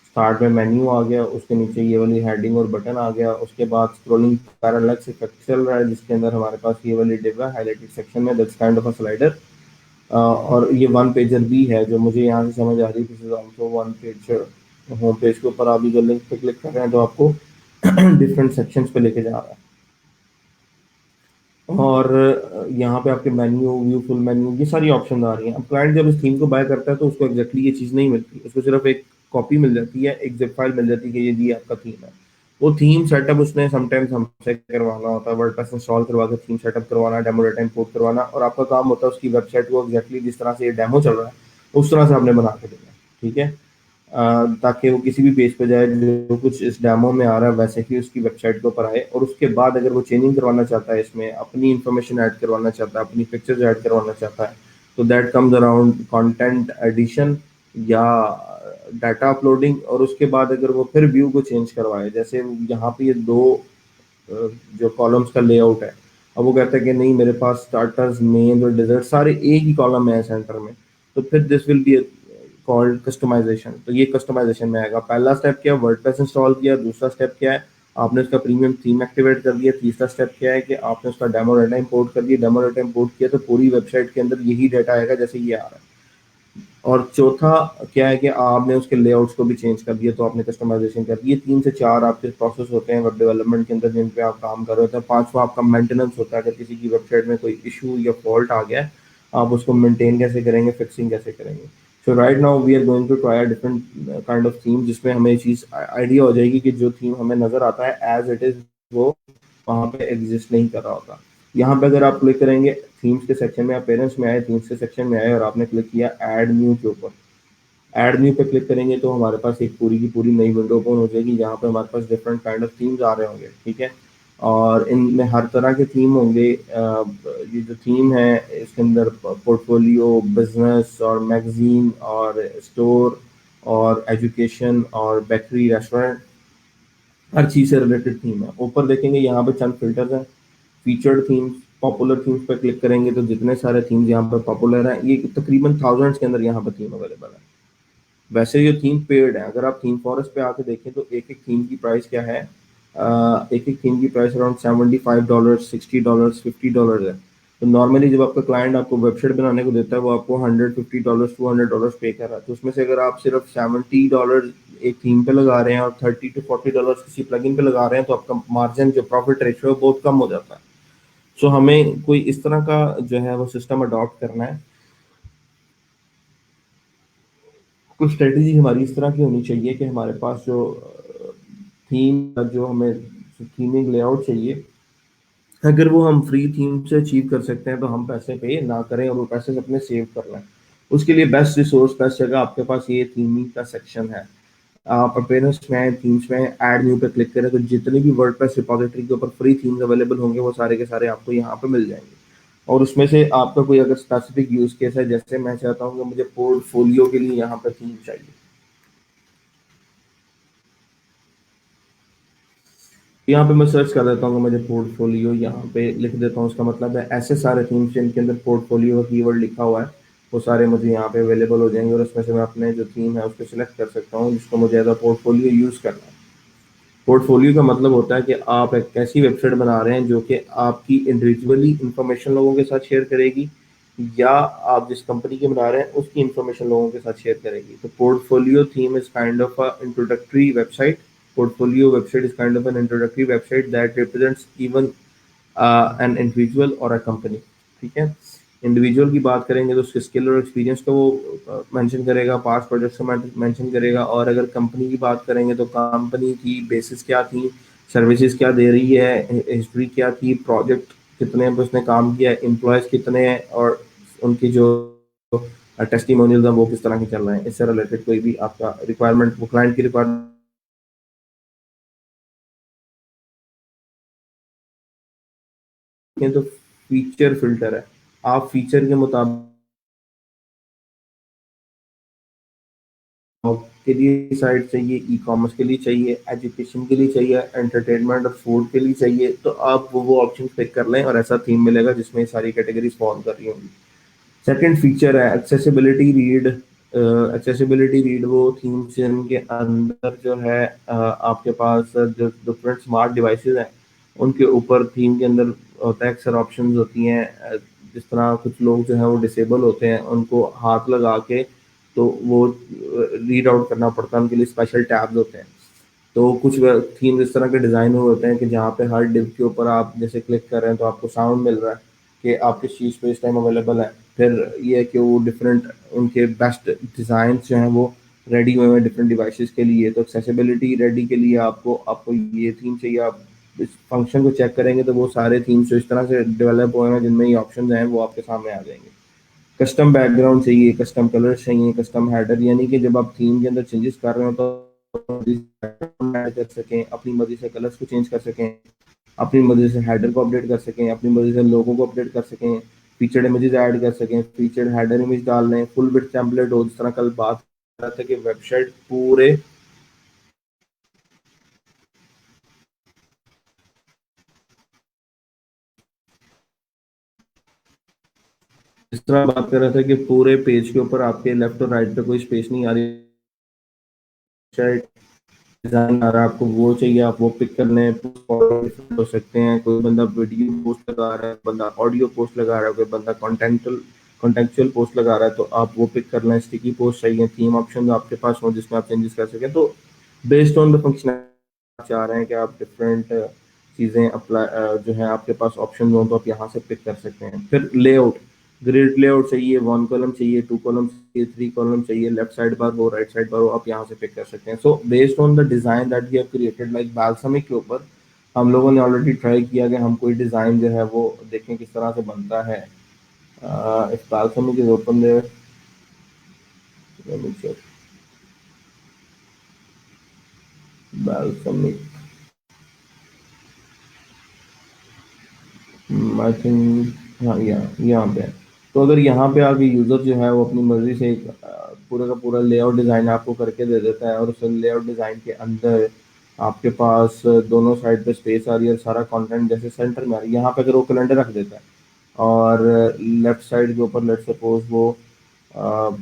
स्टार्ट में मेन्यू आ गया, उसके नीचे ये वाली हेडिंग और बटन आ गया, उसके बाद स्क्रॉलिंग पैरालैक्स इफेक्ट चल रहा है जिसके अंदर हमारे पास ये वाली डिव है हाईलाइटेड सेक्शन में, that's kind of a slider. और ये वन पेजर भी है जो मुझे यहाँ से समझ आ रही है, this is also one pager. Home page के ऊपर आप जो लिंक पे क्लिक कर रहे हैं तो आपको डिफरेंट सेक्शंस पे लेके जा रहा है। और यहाँ पे आपके मेन्यू व्यू फुल मेन्यू ये सारी ऑप्शन आ रही हैं। अब क्लाइंट जब इस थीम को बाय करता है तो उसको एग्जैक्टली ये चीज़ नहीं मिलती, उसको सिर्फ एक कॉपी मिल जाती है, एक जिप फाइल मिल जाती है कि ये जी आपका थीम है। वो थीम सेटअप उसने समटाइम्स हमसे करवाना होता है, वर्डप्रेस इंस्टॉल करवा के थीम सेटअप करवाना, डेमो डाटा इंपोर्ट करवाना, और आपका काम होता है उसकी वेबसाइट को एग्जैक्टली जिस तरह से ये डेमो चल रहा है उस तरह से आपने बना के देना है, ठीक है। ताकि वो किसी भी पेज पे जाए जो कुछ इस डेमो में आ रहा है वैसे ही उसकी वेबसाइट के ऊपर आए, और उसके बाद अगर वो चेंजिंग करवाना चाहता है, इसमें अपनी इंफॉर्मेशन ऐड करवाना चाहता है, अपनी पिक्चर्स ऐड करवाना चाहता है, तो that comes around content addition या डाटा अपलोडिंग। और उसके बाद अगर वो फिर व्यू को चेंज करवाए, जैसे यहाँ पे ये दो जो कॉलम्स का लेआउट है, अब वो कहता है कि नहीं मेरे पास स्टार्टर्स मेन और डिजर्ट सारे एक ही कॉलम में है सेंटर में, तो फिर this will be called customization. तो ये कस्टमाइजेशन में आएगा। पहला स्टेप क्या है, वर्डप्रेस इंस्टॉल किया, दूसरा स्टेप क्या है, आपने उसका प्रीमियम थीम एक्टिवेट कर दिया, तीसरा स्टेप क्या है कि आपने उसका डेमो डाटा इंपोर्ट कर दिया, डेमो डाटा इंपोर्ट किया तो पूरी वेबसाइट के अंदर यही डाटा आएगा जैसे ये आ रहा है। और चौथा क्या है कि आपने उसके लेआउट्स को भी चेंज कर दिया तो आपने कस्टमाइजेशन कर दी। ये 3 से 4 आपके प्रोसेस होते हैं वेब डेवलपमेंट के अंदर जिन पे आप काम कर रहे होते हैं। पांचवा आपका मेंटेनेंस होता है, अगर किसी की वेबसाइट में कोई इशू या फॉल्ट आ गया है आप उसको मेंटेन कैसे करेंगे, फिक्सिंग कैसे करेंगे। So right now we are going to try different kind of theme, जिसमें हमें ये चीज़ आइडिया हो जाएगी कि जो थीम हमें नजर आता है एज इट इज वो वहाँ पे एग्जिस्ट नहीं कर रहा होता। यहाँ पे अगर आप क्लिक करेंगे थीम्स के सेक्शन में, आप पेरेंट्स में आए, थीम्स के सेक्शन में आए और आपने क्लिक किया ऐड न्यू के ऊपर, ऐड न्यू पे क्लिक करेंगे तो हमारे पास एक पूरी की पूरी नई विंडो ओपन हो जाएगी जहाँ पे हमारे पास डिफरेंट काइंड ऑफ थीम्स आ रहे होंगे, ठीक है। और इनमें हर तरह के थीम होंगे। ये जो थीम है इसके अंदर पोर्टफोलियो, बिजनेस और मैगजीन और स्टोर और एजुकेशन और बेकरी रेस्टोरेंट, हर चीज़ से रिलेटेड थीम है। ऊपर देखेंगे यहाँ पे चंद फिल्टर्स हैं, फीचर्ड थीम्स, पॉपुलर थीम्स पे क्लिक करेंगे तो जितने सारे थीम्स यहाँ पे पॉपुलर हैं ये तकरीबन थाउजेंड्स के अंदर यहाँ पे थीम अवेलेबल है। वैसे ये थीम पेड है, अगर आप थीम फॉरेस्ट पे आके देखें तो एक एक थीम की प्राइस क्या है, एक एक थीम की प्राइस अराउंड $75, $60, $50 है। तो नॉर्मली जब आपका क्लाइंट आपको वेबसाइट बनाने को देता है वो आपको $150 $200 पे कर रहा है, तो उसमें से अगर आप सिर्फ $70 एक थीम पे लगा रहे हैं और $30 to $40 किसी प्लगइन पे लगा रहे हैं तो आपका मार्जिन जो प्रॉफिट रेशियो है बहुत कम हो जाता है। सो हमें कोई इस तरह का जो है वो सिस्टम अडॉप्ट करना है। कुछ स्ट्रेटेजी हमारी इस तरह की होनी चाहिए कि हमारे पास जो थीम जो हमें थीमिंग लेआउट चाहिए, अगर वो हम फ्री थीम से अचीव कर सकते हैं तो हम पैसे पे ना करें और वो पैसे अपने सेव कर लें। उसके लिए बेस्ट रिसोर्स, बेस्ट जगह आपके पास ये थीमिंग का सेक्शन है। आप अपेयरेंस में आए, थीम्स में ऐड न्यू पे क्लिक करें तो जितने भी वर्डप्रेस रिपोजिटरी के ऊपर फ्री थीम्स अवेलेबल होंगे वो सारे के सारे आपको यहाँ पे मिल जाएंगे। और उसमें से आपका कोई अगर स्पेसिफिक यूज केस है, जैसे मैं चाहता हूँ कि मुझे पोर्टफोलियो के लिए यहाँ पे थीम चाहिए, यहाँ पे मैं सर्च कर देता हूँ कि मुझे पोर्टफोलियो, यहाँ पे लिख देता हूँ, उसका मतलब है ऐसे सारे थीम्स जिनके अंदर पोर्टफोलियो का कीवर्ड लिखा हुआ है वो सारे मुझे यहाँ पे अवेलेबल हो जाएंगे और उसमें से मैं अपने जो थीम है उसको सिलेक्ट कर सकता हूँ जिसको मुझे एज अ पोर्टफोलियो यूज़ करना है। पोर्टफोलियो का मतलब होता है कि आप एक ऐसी वेबसाइट बना रहे हैं जो कि आपकी इंडिविजुअली इंफॉर्मेशन लोगों के साथ शेयर करेगी, या आप जिस कंपनी की बना रहे हैं उसकी इंफॉर्मेशन लोगों के साथ शेयर करेगी। तो portfolio theme is kind of a introductory website. Portfolio website is kind of N introductory website that represents even an individual और अ कंपनी। ठीक है। इंडिविजुअल की बात करेंगे तो उसके स्किल और एक्सपीरियंस को वो मेंशन करेगा, पास्ट प्रोजेक्ट्स को मेंशन करेगा। और अगर कंपनी की बात करेंगे तो कंपनी की बेसिस क्या थी, सर्विसेज क्या दे रही है, हिस्ट्री क्या थी, प्रोजेक्ट कितने पे उसने काम किया है, एम्प्लॉयज कितने हैं, और उनकी जो टेस्टिमोनियल है वो किस तरह के चल रहे हैं। इससे रिलेटेड कोई भी आपका रिक्वायरमेंट, वो क्लाइंट की रिक्वायरमेंट है तो फीचर फिल्टर है। आप फीचर के मुताबिक जॉब के लिए साइट चाहिए, ई कॉमर्स के लिए चाहिए, एजुकेशन के लिए चाहिए, एंटरटेनमेंट और फूड के लिए चाहिए, तो आप वो ऑप्शन पिक कर लें और ऐसा थीम मिलेगा जिसमें ये सारी कैटेगरीज फॉलो कर रही होंगी। सेकंड फीचर है एक्सेसिबिलिटी रीड। एक्सेसिबिलिटी रीड वो थीम्स जिनके अंदर जो है आपके पास जो डिफरेंट स्मार्ट डिवाइसेस हैं उनके ऊपर थीम के अंदर होता है अक्सर ऑप्शंस होती हैं। जिस तरह कुछ लोग जो है वो डिसेबल होते हैं, उनको हाथ लगा के तो वो रीड आउट करना पड़ता है, उनके लिए स्पेशल टैब्स होते हैं। तो कुछ थीम्स इस तरह के डिज़ाइन हुए होते हैं कि जहाँ पे हर डिव के ऊपर आप जैसे क्लिक कर रहे हैं तो आपको साउंड मिल रहा है कि आप किस चीज़ पे इस टाइम अवेलेबल है। फिर ये है कि वो डिफरेंट उनके बेस्ट डिज़ाइन जो हैं वो रेडी हुए हैं डिफरेंट डिवाइसेस के लिए। तो एक्सेसिबिलिटी रेडी के लिए आपको आपको ये थीम चाहिए। आप इस फंक्शन को चेक करेंगे तो वो सारे थीम्स जो इस तरह से डेवलप हुए हैं जिनमें ये ऑप्शन हैं वो आपके सामने आ जाएंगे। कस्टम बैकग्राउंड चाहिए, कस्टम कलर्स चाहिए, कस्टम हेडर, यानी कि जब आप थीम के अंदर चेंजेस कर रहे हो तो ऐड कर सकें, अपनी मर्जी से कलर्स को चेंज कर सकें, अपनी मर्जी से हेडर को अपडेट कर सकें, अपनी मर्जी से लोगो को अपडेट कर सकें, फीचर्ड इमेजेस ऐड कर सकें, फीचर्ड हेडर इमेज डाल लें, फुल विड्थ टेम्पलेट हो, जिस तरह कल बात कर रहा था कि वेबसाइट पूरे, इस तरह बात कर रहा था कि पूरे पेज के ऊपर आपके लेफ्ट और राइट पे कोई स्पेस नहीं आ रही, डिजाइन आ रहा है, आपको वो चाहिए आप वो पिक कर लें। हो सकते हैं, कोई बंदा वीडियो पोस्ट लगा रहा है, बंदा ऑडियो पोस्ट लगा रहा है, कोई बंदा कॉन्टेंचुअल पोस्ट लगा रहा है, तो आप वो पिक कर लें। स्टिकी पोस्ट चाहिए, थीम ऑप्शन आपके पास हो जिसमें आप चेंजेस कर सकें। तो बेस्ड ऑन द फंक्शन आप चाह रहे हैं कि आप डिफरेंट चीज़ें अप्लाई जो है आपके पास ऑप्शन हो तो आप यहाँ से पिक कर सकते हैं। फिर लेआउट, ग्रिड लेआउट चाहिए, वन कॉलम चाहिए, टू कॉलम चाहिए, थ्री कॉलम चाहिए, लेफ्ट साइड बार हो, राइट साइड बार हो, आप यहाँ से पिक कर सकते हैं। So based on the design that we have created, like Balsamiq के ऊपर हम लोगों ने ऑलरेडी ट्राई किया कि हम कोई डिज़ाइन जो है वो देखें किस तरह से बनता है। इस balsamic is open there, balsamic I think, हाँ यहाँ पे है। तो अगर यहाँ पे आके यूज़र जो है वो अपनी मर्जी से एक पूरा का पूरा लेआउट डिज़ाइन आपको करके दे देता है, और उस लेआउट डिज़ाइन के अंदर आपके पास दोनों साइड पे स्पेस आ रही है और सारा कंटेंट जैसे सेंटर में आ रही है। यहाँ पे अगर वो कैलेंडर रख देता है और लेफ्ट साइड के ऊपर लेट सपोज वो अ,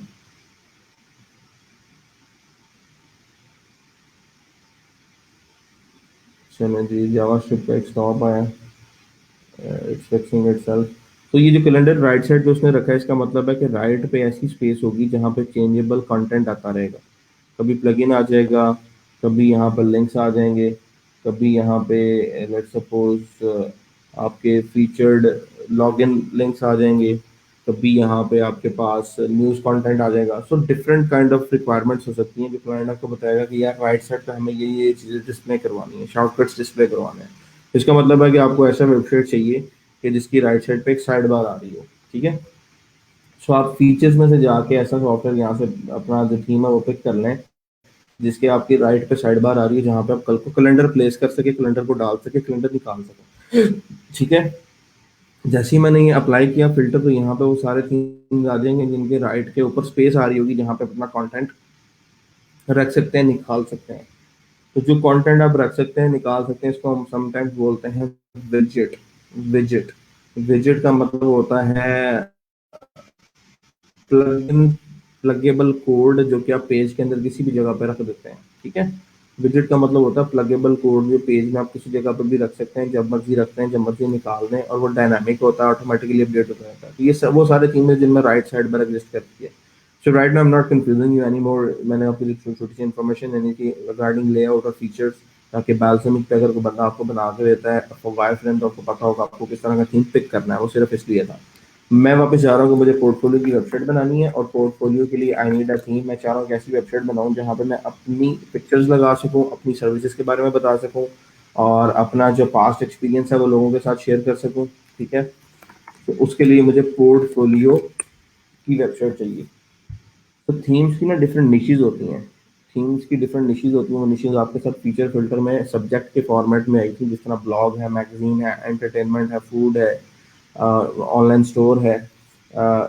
चलो जी जावास्क्रिप्ट का एक स्टॉप आया, इट्स फिक्सिंग इटसेल्फ। तो ये जो कैलेंडर राइट साइड पे उसने रखा है इसका मतलब है कि राइट पे ऐसी स्पेस होगी जहाँ पे चेंजेबल कंटेंट आता रहेगा। कभी प्लगइन आ जाएगा, कभी यहाँ पर लिंक्स आ जाएंगे, कभी यहाँ पे लेट सपोज आपके फीचर्ड लॉगिन लिंक्स आ जाएंगे, कभी यहाँ पे आपके पास न्यूज़ कंटेंट आ जाएगा। So different kind of requirements हो सकती हैं जो क्लाइंट आपको बताएगा कि यार राइट साइड पे हमें ये चीज़ें डिस्प्ले करवानी है, शॉर्टकट्स डिस्प्ले करवाने हैं। इसका मतलब है कि आपको ऐसा वेबसाइट चाहिए कि जिसकी राइट साइड पे एक साइड बार आ रही हो। ठीक है। सो आप फीचर्स में से जाके ऐसा सॉफ्टवेयर यहाँ से अपना जो थीम है वो पिक कर लें जिसके आपकी राइट पे साइड बार आ रही है, जहाँ पे आप कल को कैलेंडर प्लेस कर सके, कैलेंडर को डाल सके, कैलेंडर निकाल सके। ठीक है। जैसे ही मैंने ये अप्लाई किया फिल्टर तो यहाँ पे वो सारे थीम्स आ जाएंगे जिनके राइट के ऊपर स्पेस आ रही होगी जहाँ पे अपना कंटेंट रख सकते हैं, निकाल सकते हैं। तो जो कंटेंट आप रख सकते हैं, निकाल सकते हैं, इसको हम समटाइम्स बोलते हैं विजेट। विजेट विजेट का मतलब होता है प्लगेबल कोड जो कि आप पेज के अंदर किसी भी जगह पे रख देते हैं, ठीक है। विजिट का मतलब होता है प्लगेबल कोड, जो पेज में आप किसी जगह पर भी रख सकते हैं, जब मर्जी रखते हैं, जब मर्जी निकाल दें, और वो डायनामिक होता है, ऑटोमेटिकली अपडेट होता रहता है। तो ये सब वो सारे चीजें जिनमें राइट साइड पर एग्जिस्ट करती है। So right now I am not confusing you any more. मैंने आपको जो छोटी सी इन्फॉर्मेशन देनी थी रिगार्डिंग लेआउट और फीचर्स, ताकि बालसमिक पे अगर कोई बंदा आपको बना के देता है, आपको वायर फ्रेम, तो आपको पता होगा आपको किस तरह का थीम पिक करना है, वो सिर्फ इसलिए था। मैं वापस जा रहा हूँ कि मुझे पोर्टफोलियो की वेबसाइट बनानी है, और पोर्टफोलियो के लिए आई नीड अ थीम। मैं चाह रहा हूँ कि ऐसी वेबसाइट बनाऊँ जहाँ पे मैं अपनी पिक्चर्स लगा सकूँ, अपनी सर्विसेज के बारे में बता सकूँ, और अपना जो पास्ट एक्सपीरियंस है वो लोगों के साथ शेयर कर सकूँ, ठीक है। तो उसके लिए मुझे पोर्टफोलियो की वेबसाइट चाहिए। तो थीम्स की ना डिफरेंट निशेज होती हैं, थीम्स की डिफरेंट निशेज होती हैं। वो निशेज आपके साथ फीचर फिल्टर में सब्जेक्ट के फॉर्मेट में आई थी, जिस तरह ब्लॉग है, मैगजीन है, एंटरटेनमेंट है, फूड है, ऑनलाइन स्टोर है,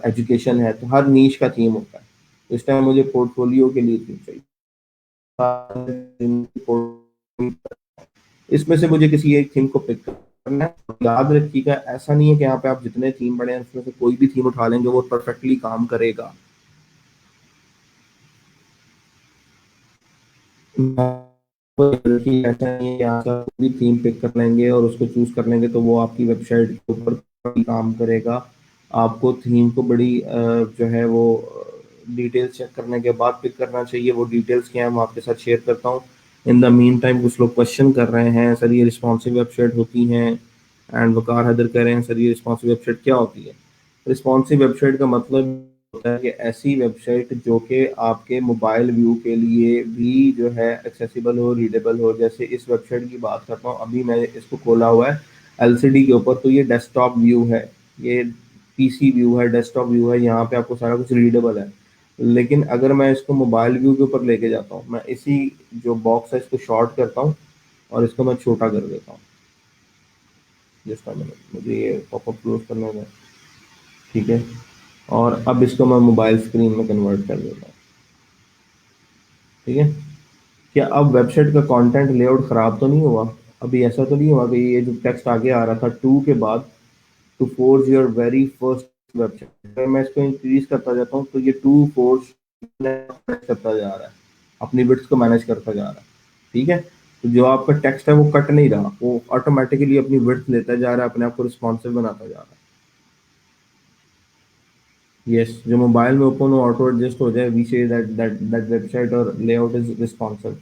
एजुकेशन है। तो हर नीश का थीम होता है। तो इस टाइम मुझे पोर्टफोलियो के लिए थीम चाहिए। इसमें से मुझे किसी एक थीम को पिक करना है। याद रखिएगा, ऐसा नहीं है कि यहाँ पे आप जितने थीम पड़े हैं उसमें से कोई भी थीम उठा लेंगे वो परफेक्टली काम करेगा। ऐसा नहीं है कि आप कोई भी थीम पिक कर लेंगे और उसको चूज कर लेंगे तो वो आपकी वेबसाइट के ऊपर काम करेगा। आपको थीम को बड़ी जो है वो डिटेल्स चेक करने के बाद पिक करना चाहिए। वो डिटेल्स क्या है मैं आपके साथ शेयर करता हूँ। इन द मीन टाइम कुछ लोग क्वेश्चन कर रहे हैं, सर ये रिस्पॉन्सिव वेबसाइट होती हैं? एंड वकार हैदर कह रहे हैं, सर ये रिस्पॉन्सिव वेबसाइट क्या होती है? रिस्पॉन्सिव वेबसाइट का मतलब होता है कि ऐसी वेबसाइट जो कि आपके मोबाइल व्यू के लिए भी जो है एक्सेसिबल हो, रीडेबल हो। जैसे इस वेबसाइट की बात करता हूँ, अभी मैंने इसको खोला हुआ है एलसीडी के ऊपर, तो ये डेस्कटॉप व्यू है, ये पीसी व्यू है, डेस्कटॉप व्यू है, यहाँ पे आपको सारा कुछ रीडेबल है। लेकिन अगर मैं इसको मोबाइल व्यू के ऊपर लेके जाता हूँ, मैं इसी जो बॉक्स है इसको शॉर्ट करता हूँ और इसको मैं छोटा कर देता हूँ। जिस टाइम मुझे ये पॉपअप क्लोज करना है, ठीक है। और अब इसको मैं मोबाइल स्क्रीन में कन्वर्ट कर देता हूँ, ठीक है। क्या अब वेबसाइट का कंटेंट लेआउट खराब तो नहीं हुआ? अभी ऐसा तो नहीं हुआ कि ये जो टेक्स्ट आगे आ रहा था टू के बाद, to force your very first website, अगर मैं इसको इंक्रीज करता जाता हूँ तो ये टू फोर्स करता जा रहा है, अपनी बिट्स को मैनेज करता जा रहा है, ठीक है। तो जो आपका टेक्स्ट है वो कट नहीं रहा, वो ऑटोमेटिकली अपनी विड्थ लेता जा रहा है, अपने आप को रिस्पॉन्सिव बनाता जा रहा है। यस, जो मोबाइल में ओपन हो ऑटो एडजस्ट हो जाए, वी से दैट वेबसाइट और लेआउट इज रिस्पॉन्सिव।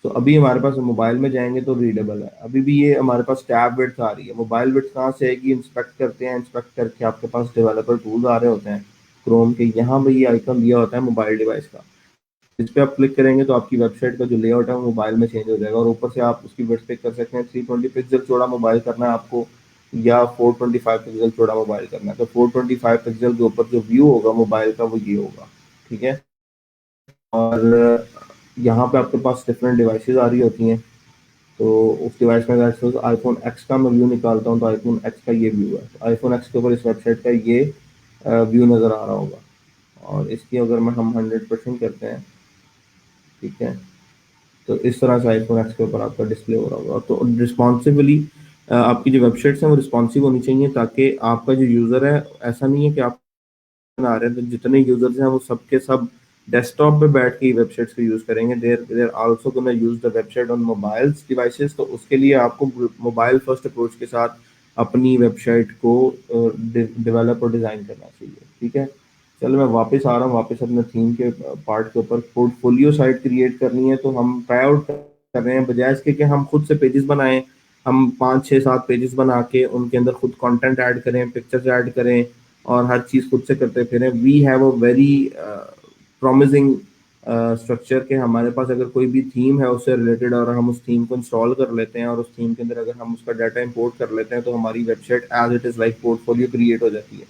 तो अभी हमारे पास मोबाइल में जाएंगे तो रीडेबल है। अभी भी ये हमारे पास टैब विड्थ आ रही है। मोबाइल विड्थ कहाँ से आएगी? इंस्पेक्ट करते हैं, इंस्पेक्ट करके आपके पास डेवलपर टूल आ रहे होते हैं क्रोम के, यहाँ पे ये आइकन दिया होता है मोबाइल डिवाइस का। इस पे आप क्लिक करेंगे तो आपकी वेबसाइट का जो लेआउट है वो मोबाइल में चेंज हो जाएगा, और ऊपर से आप उसकी विड्थ पिक कर सकते हैं। 320 पिक्सल चौड़ा मोबाइल करना है आपको, या 425 पिक्सल चौड़ा मोबाइल करना है, तो 425 पिक्सल के ऊपर जो व्यू होगा मोबाइल का वो ये होगा, ठीक है। और यहाँ पे आपके पास डिफरेंट डिवाइसेस आ रही होती हैं। तो उस डिवाइस में अगर आईफोन एक्स का मैं व्यू निकालता हूँ तो आईफोन एक्स का ये व्यू है। तो आईफोन एक्स के ऊपर इस वेबसाइट का ये व्यू नज़र आ रहा होगा। और इसकी अगर मैं हम 100% करते हैं, ठीक है, तो इस तरह से आईफोन एक्स के ऊपर आपका डिस्प्ले हो रहा होगा। तो रिस्पॉन्सिवली आपकी जो वेबसाइट्स हैं वो रिस्पॉन्सिव होनी चाहिए, ताकि आपका जो यूज़र है, ऐसा नहीं है कि आप बना रहे हैं तो जितने यूजर्स हैं वो सबके सब डेस्कटॉप पे बैठ के वेबसाइट्स को यूज करेंगे। They're also gonna use the website on mobile devices. तो उसके लिए आपको मोबाइल फर्स्ट अप्रोच के साथ अपनी वेबसाइट को डेवलप और डिजाइन करना चाहिए, ठीक है। चलो मैं वापस आ रहा हूँ, वापस अपने थीम के पार्ट के ऊपर। पोर्टफोलियो साइट क्रिएट करनी है तो हम ट्राई आउट कर रहे हैं, बजाय इसके कि हम खुद से पेजेस बनाएं। हम 5 6 7 पेजेस बना के उनके अंदर खुद कंटेंट ऐड करें, पिक्चर्स ऐड करें, और हर चीज़ खुद से करते फिरें। We have a very promising structure के हमारे पास अगर कोई भी थीम है उससे रिलेटेड, और हम उस थीम को इंस्टॉल कर लेते हैं, और उस थीम के अंदर अगर हम उसका डाटा इंपोर्ट कर लेते हैं, तो हमारी website as it is like portfolio create हो जाती है।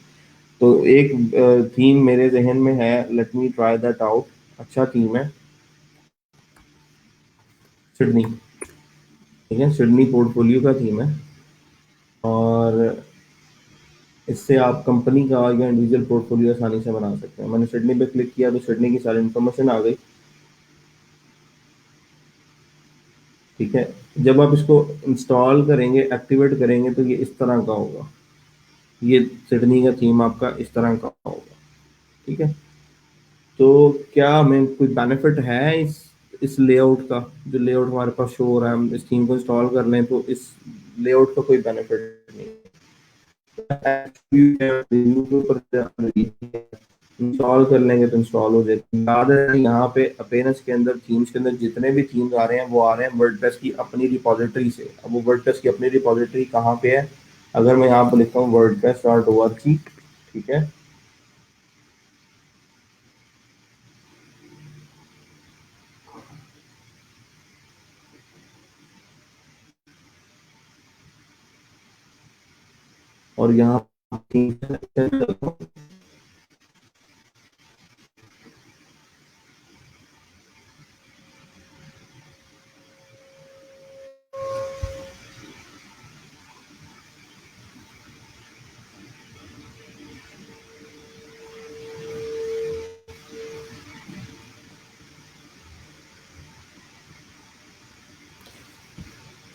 तो एक थीम मेरे जहन में है, let me try that out. अच्छा थीम है सिडनी, ठीक है, सिडनी पोर्टफोलियो का थीम है। और इससे आप कंपनी का या इंडिविजुअल पोर्टफोलियो आसानी से बना सकते हैं। मैंने सिडनी पे क्लिक किया तो सिडनी की सारी इन्फॉर्मेशन आ गई, ठीक है। जब आप इसको इंस्टॉल करेंगे, एक्टिवेट करेंगे, तो ये इस तरह का होगा। ये सिडनी का थीम आपका इस तरह का होगा, ठीक है। तो क्या हमें कोई बेनिफिट है इस लेआउट का? जो लेआउट हमारे पास शो हो रहा है, हम इस थीम को इंस्टॉल कर लें तो इस लेआउट का कोई बेनिफिट नहीं है। इंस्टॉल कर लेंगे तो इंस्टॉल हो जाएगा। याद है यहाँ पे अपेयरेंस के अंदर, थीम्स के अंदर जितने भी थीम्स आ रहे हैं वो आ रहे हैं वर्डप्रेस की अपनी रिपोजिटरी से। अब वो वर्डप्रेस की अपनी रिपोजिटरी कहाँ पे है? अगर मैं यहाँ पे लिखता हूँ wordpress.org, ठीक है, और यहाँ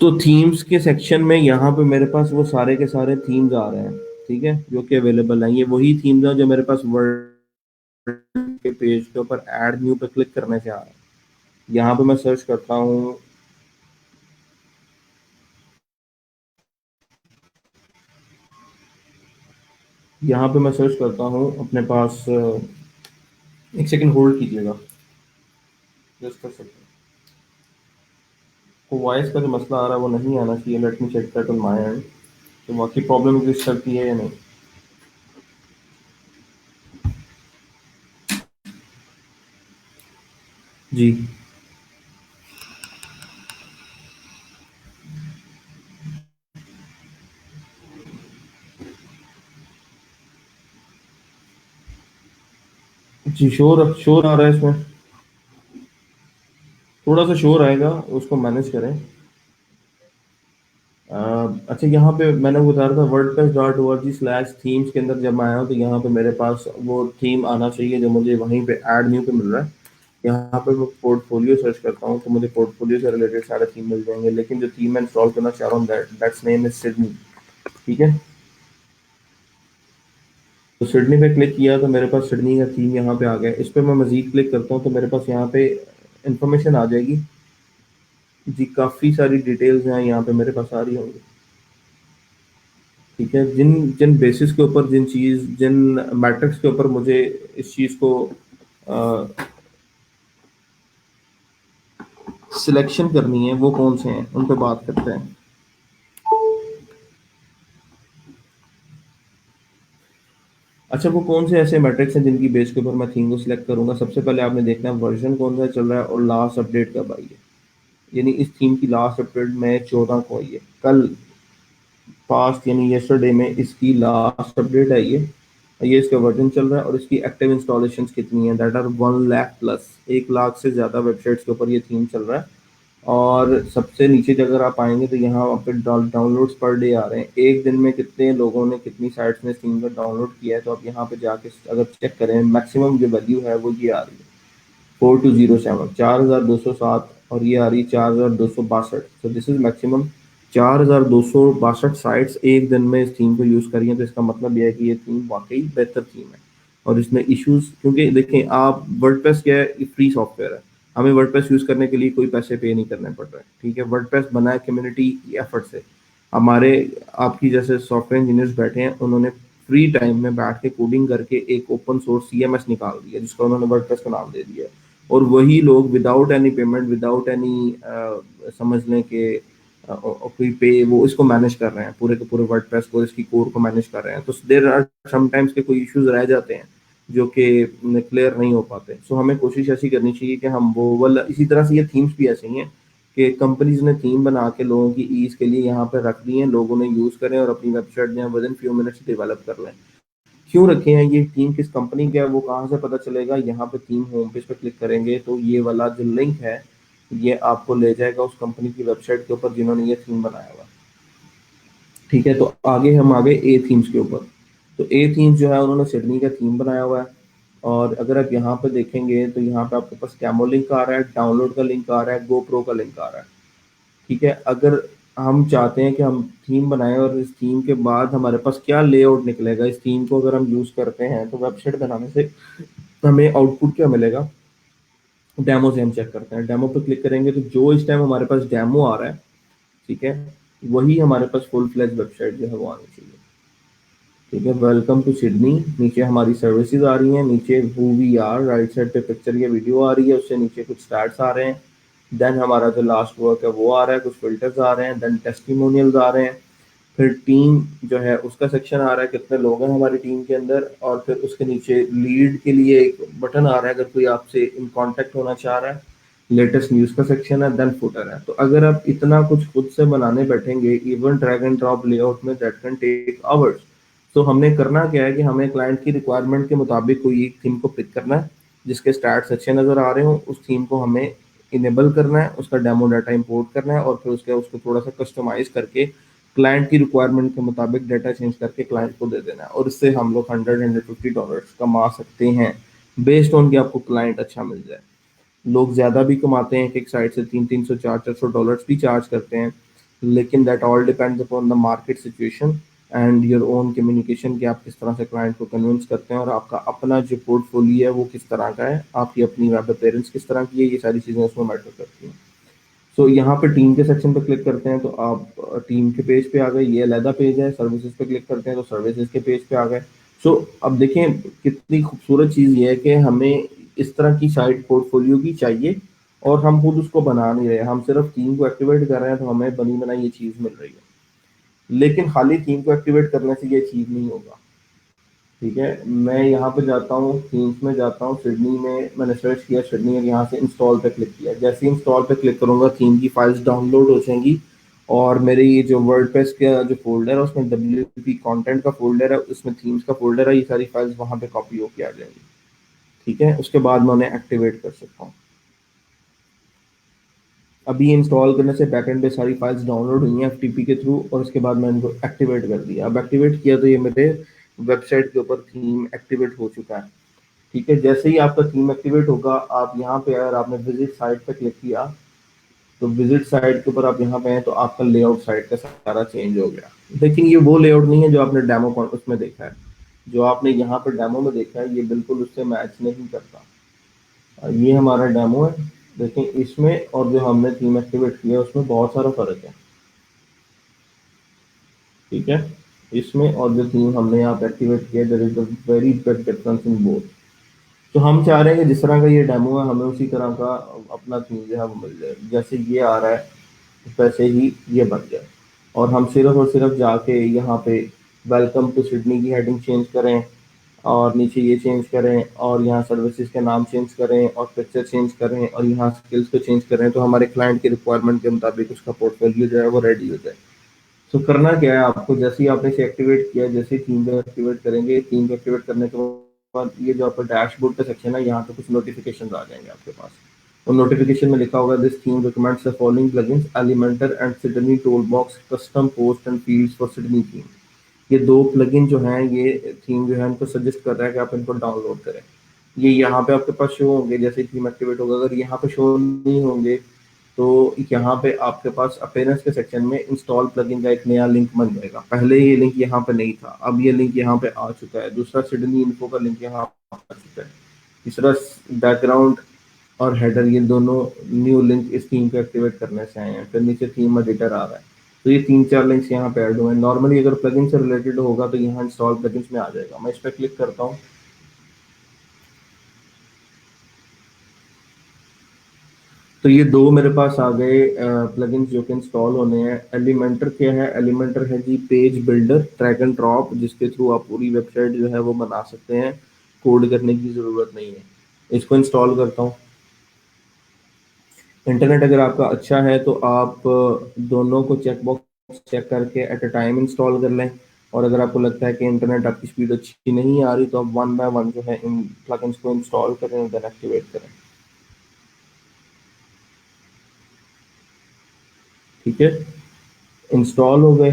तो थीम्स के सेक्शन में यहाँ पे मेरे पास वो सारे के सारे थीम्स आ रहे हैं, ठीक है, जो कि अवेलेबल हैं। ये वही थीम्स हैं जो मेरे पास वर्ड के पेज के ऊपर ऐड न्यू पे क्लिक करने से आ रहा है। यहाँ पे मैं सर्च करता हूँ, यहाँ पे मैं सर्च करता हूँ अपने पास, एक सेकंड होल्ड कीजिएगा, जस्ट अ सेकंड। तो वॉइस का जो मसला आ रहा है वो नहीं आना चाहिए। Let me check that on my end, तो बाकी प्रॉब्लम एग्जिस्ट करती है या नहीं। जी जी, शोर शोर आ रहा है इसमें, थोड़ा सा शोर आएगा, उसको मैनेज करें। अच्छा, यहाँ पे मैंने बता रहा था wordpress.org/themes के अंदर जब मैं आया हूँ तो यहाँ पे मेरे पास वो थीम आना चाहिए जो मुझे वहीं पे ऐड न्यू पे मिल रहा है। यहाँ पे मैं पोर्टफोलियो सर्च करता हूँ तो मुझे पोर्टफोलियो से रिलेटेड सारे थीम मिल जाएंगे, लेकिन जो थीम मैं इंस्टॉल करना चाह रहा हूँ दैट्स नेम इज सिडनी, ठीक है। तो सिडनी पे क्लिक किया तो मेरे पास सिडनी का थीम यहाँ पे आ गया। इस पे मैं मजीद क्लिक करता हूँ तो मेरे पास यहाँ पे इंफॉर्मेशन आ जाएगी जी, काफ़ी सारी डिटेल्स हैं यहाँ पे मेरे पास आ रही होंगी, ठीक है। जिन जिन बेसिस के ऊपर, जिन मैट्रिक्स के ऊपर मुझे इस चीज़ को सिलेक्शन करनी है वो कौन से हैं, उन पे बात करते हैं। अच्छा, वो कौन से ऐसे मैट्रिक्स हैं जिनकी बेस के ऊपर मैं थीम को सिलेक्ट करूंगा? सबसे पहले आपने देखना है वर्जन कौन सा चल रहा है और लास्ट अपडेट कब आई है। यानी इस थीम की लास्ट अपडेट में 14 को आई है, कल पास्ट यानी यस्टरडे में इसकी लास्ट अपडेट आई है। ये इसका वर्जन चल रहा है और इसकी एक्टिव इंस्टॉलेशंस कितनी है? That are 1 lakh plus, 1 lakh से ज़्यादा वेबसाइट्स के ऊपर ये थीम चल रहा है। और सबसे नीचे अगर आप आएंगे तो यहाँ पे डाउनलोड्स पर डे आ रहे हैं, एक दिन में कितने लोगों ने, कितनी साइट्स ने थीम को डाउनलोड किया है। तो आप यहाँ पे जाके अगर चेक करें, मैक्सिमम जो वैल्यू है वो ये आ रही है 4207, 4207, और ये आ रही 4262। तो दिस इज मैक्सिमम। 4262 साइट्स एक दिन में इस थीम को यूज करी है, तो इसका मतलब यह है कि ये थीम वाकई बेहतर थीम है। और इसमें इश्यूज, क्योंकि देखें आप, वर्डप्रेस क्या है, फ्री सॉफ्टवेयर है, हमें वर्डप्रेस यूज करने के लिए कोई पैसे पे नहीं करने पड़ रहे हैं, ठीक है। वर्डप्रेस बना है कम्युनिटी एफर्ट से। हमारे, आपकी जैसे सॉफ्टवेयर इंजीनियर्स बैठे हैं, उन्होंने फ्री टाइम में बैठ के कोडिंग करके एक ओपन सोर्स सीएमएस निकाल दिया जिसका उन्होंने वर्डप्रेस का नाम दे दिया है। और वही लोग without any payment, without any, समझ लें कि कोई पे, वो इसको मैनेज कर रहे हैं, पूरे के पूरे वर्डप्रेस को, इसकी कोर को मैनेज कर रहे हैं। तो देर आर समटाइम्स के कोई इश्यूज रह जाते हैं जो कि क्लियर नहीं हो पाते। सो हमें कोशिश ऐसी करनी चाहिए कि हम वो वाला, इसी तरह से ये थीम्स भी ऐसे ही हैं कि कंपनीज ने थीम बना के लोगों की ईज के लिए यहाँ पे रख दी है, लोगों ने यूज करें और अपनी वेबसाइट जो है with in few minutes develop कर लें। क्यों रखे हैं ये थीम, किस कंपनी का है, वो कहाँ से पता चलेगा? यहाँ पे थीम होम पेज पे क्लिक करेंगे तो ये वाला जो लिंक है ये आपको ले जाएगा उस कंपनी की वेबसाइट के ऊपर जिन्होंने ये थीम बनाया हुआ है, ठीक है। तो आगे हम आ गए ए थीम्स के ऊपर। तो ए थीम्स जो है उन्होंने सिडनी का थीम बनाया हुआ है। और अगर आप यहाँ पे देखेंगे तो यहाँ पे आपके पास कैमो लिंक आ रहा है, डाउनलोड का लिंक आ रहा है, गोप्रो का लिंक आ रहा है, ठीक है। अगर हम चाहते हैं कि हम थीम बनाएं और इस थीम के बाद हमारे पास क्या लेआउट निकलेगा, इस थीम को अगर हम यूज करते हैं तो वेबसाइट बनाने से हमें आउटपुट क्या मिलेगा, डेमो से हम चेक करते हैं। डेमो पे क्लिक करेंगे तो जो इस टाइम हमारे पास डेमो आ रहा है, ठीक है, वही हमारे पास फुल फ्लैश वेबसाइट जो है वो आनी चाहिए। ठीक है, वेलकम टू सिडनी, नीचे हमारी सर्विसेज आ रही हैं, नीचे who we are, right side पे पिक्चर या वीडियो आ रही है, उससे नीचे कुछ स्टार्ट्स आ रहे हैं, देन हमारा जो लास्ट वर्क है वो आ रहा है, कुछ फिल्टर्स आ रहे हैं, देन टेस्टिमोनियल्स आ रहे हैं, फिर टीम जो है उसका सेक्शन आ रहा है, कितने लोग हैं हमारी टीम के अंदर, और फिर उसके नीचे लीड के लिए एक बटन आ रहा है अगर कोई आपसे इन कांटेक्ट होना चाह रहा है, लेटेस्ट न्यूज़ का सेक्शन है, देन फुटर है। तो अगर आप इतना कुछ खुद से बनाने बैठेंगे even drag and drop layout में, दैट कैन टेक आवर्स। तो हमने करना क्या है कि हमें क्लाइंट की रिक्वायरमेंट के मुताबिक कोई एक थीम को पिक करना है जिसके स्टैट्स अच्छे नज़र आ रहे हो, उस थीम को हमें इनेबल करना है, उसका डेमो डाटा इंपोर्ट करना है, और फिर उसको थोड़ा सा कस्टमाइज करके क्लाइंट की रिक्वायरमेंट के मुताबिक डाटा चेंज करके क्लाइंट को दे देना है, और इससे हम लोग $100-150 कमा सकते हैं, बेस्ड ऑन कि आपको क्लाइंट अच्छा मिल जाए। लोग ज़्यादा भी कमाते हैं, एक साइड से 300-400 डॉलर्स भी चार्ज करते हैं, लेकिन that all depends upon the market situation and your own communication, कि आप किस तरह से क्लाइंट को कन्विंस करते हैं, और आपका अपना जो पोर्टफोलियो है वो किस तरह का है, आपकी अपनी वेब अपेयरेंस किस तरह की है, ये सारी चीज़ें उसमें मैटर करती हैं। सो यहाँ पे टीम के सेक्शन पे क्लिक करते हैं तो आप टीम के पेज पे आ गए, ये अलहदा पेज है। सर्विसेज पे क्लिक करते हैं तो सर्विसेज के पेज पे आ गए। सो अब देखें कितनी खूबसूरत चीज़ ये है कि हमें इस तरह की साइट पोर्टफोलियो की चाहिए, और हम खुद उसको बना नहीं रहे, हम सिर्फ टीम को एक्टिवेट कर रहे हैं, तो हमें बनी बनाई ये चीज़ मिल रही है। लेकिन खाली टीम को एक्टिवेट करने से ये चीज़ नहीं होगा। ठीक है, मैं यहाँ पे जाता हूँ, थीम्स में जाता हूँ, सिडनी में मैंने सर्च किया सिडनी, और यहाँ से इंस्टॉल पे क्लिक किया। जैसे ही इंस्टॉल पे क्लिक करूंगा थीम की फाइल्स डाउनलोड हो जाएंगी, और मेरे ये जो वर्डप्रेस का जो फोल्डर है उसमें WP कंटेंट का फोल्डर है, उसमें थीम्स का फोल्डर है, ये सारी फाइल्स वहाँ पे कॉपी होके आ जाएंगी। ठीक है, उसके बाद मैं उन्हें एक्टिवेट कर सकता हूँ। अभी इंस्टॉल करने से बैकएंड पे सारी फाइल्स डाउनलोड हुई हैं FTP के थ्रू, और उसके बाद मैंने इनको एक्टिवेट कर दिया। अब एक्टिवेट किया तो ये मेरे वेबसाइट के ऊपर थीम एक्टिवेट हो चुका है। ठीक है, जैसे ही आपका थीम एक्टिवेट होगा, आप यहाँ पे अगर आपने विजिट साइट पे क्लिक किया, तो विजिट साइट के ऊपर आप यहाँ पे हैं तो आपका लेआउट साइट का सारा चेंज हो गया। लेकिन ये वो लेआउट नहीं है जो आपने डेमो उसमें देखा है। जो आपने यहाँ पर डेमो में देखा है ये बिल्कुल उससे मैच नहीं करता। ये हमारा डेमो है, लेकिन इसमें और जो हमने थीम एक्टिवेट किया उसमें बहुत सारा फर्क है। ठीक है, इसमें और जो थीम हमने यहाँ पे एक्टिवेट किया, there is a very big difference in both. तो हम चाह रहे हैं कि जिस तरह का ये डेमो है हमें उसी तरह का अपना थीम जो है वो मिल जाए, जैसे ये आ रहा है वैसे ही ये बन जाए, और हम सिर्फ और सिर्फ जाके यहाँ पे वेलकम टू सिडनी की हेडिंग चेंज करें, और नीचे ये चेंज करें, और यहाँ सर्विसेज के नाम चेंज करें, और पिक्चर चेंज करें, और यहाँ स्किल्स को चेंज करें, तो हमारे क्लाइंट की रिक्वायरमेंट के मुताबिक उसका पोर्टफोलियो जो है वो रेडी हो जाए। तो करना क्या है आपको, जैसे ही आपने इसे एक्टिवेट किया, जैसे ही थीम को एक्टिवेट करेंगे, थीम को एक्टिवेट करने के बाद ये जो आपका डैशबोर्ड का सेक्शन है, यहाँ पे कुछ नोटिफिकेशन आ जाएंगे आपके पास। और नोटिफिकेशन में लिखा होगा this theme recommends the following plugins, Elementor and Sydney tool box, custom post and fields for Sydney theme. ये दो प्लगइन जो हैं ये थीम जो है उनको सजेस्ट कर रहा है कि आप इनको डाउनलोड करें। ये यहाँ पे आपके पास शो होंगे जैसे ही थीम एक्टिवेट होगा। अगर यहाँ पे शो नहीं होंगे तो यहाँ पे आपके पास अपेयरेंस के सेक्शन में इंस्टॉल प्लगइन का एक नया लिंक बन जाएगा। पहले ये लिंक यहाँ पे नहीं था, अब ये लिंक यहाँ पे आ चुका है। दूसरा सिडनी इन्फो का लिंक यहाँ आ चुका है। तीसरा बैकग्राउंड और हेडर, ये दोनों न्यू लिंक इस थीम को एक्टिवेट करने से आए हैं। फिर नीचे थीम एडिटर आ रहा है, तो ये 3-4 लिंक्स यहाँ पे ऐड हुए हैं। नॉर्मली अगर प्लगइन से रिलेटेड होगा तो यहाँ इंस्टॉल प्लगइन्स में आ जाएगा। मैं इस पर क्लिक करता हूँ, तो ये दो मेरे पास आ गए प्लगइन्स जो कि इंस्टॉल होने हैं। एलिमेंटर क्या है, एलिमेंटर है जी page builder, drag and drop, जिसके थ्रू आप पूरी वेबसाइट जो है वो बना सकते हैं, कोड करने की ज़रूरत नहीं है। इसको इंस्टॉल करता हूँ। इंटरनेट अगर आपका अच्छा है तो आप दोनों को चेक बॉक्स चेक करके एट अ टाइम इंस्टॉल कर लें, और अगर आपको लगता है कि इंटरनेट आपकी स्पीड अच्छी नहीं आ रही तो आप वन बाय वन जो है इन प्लगइन्स को इंस्टॉल करें और देन एक्टिवेट करें। ठीक है, इंस्टॉल हो गए।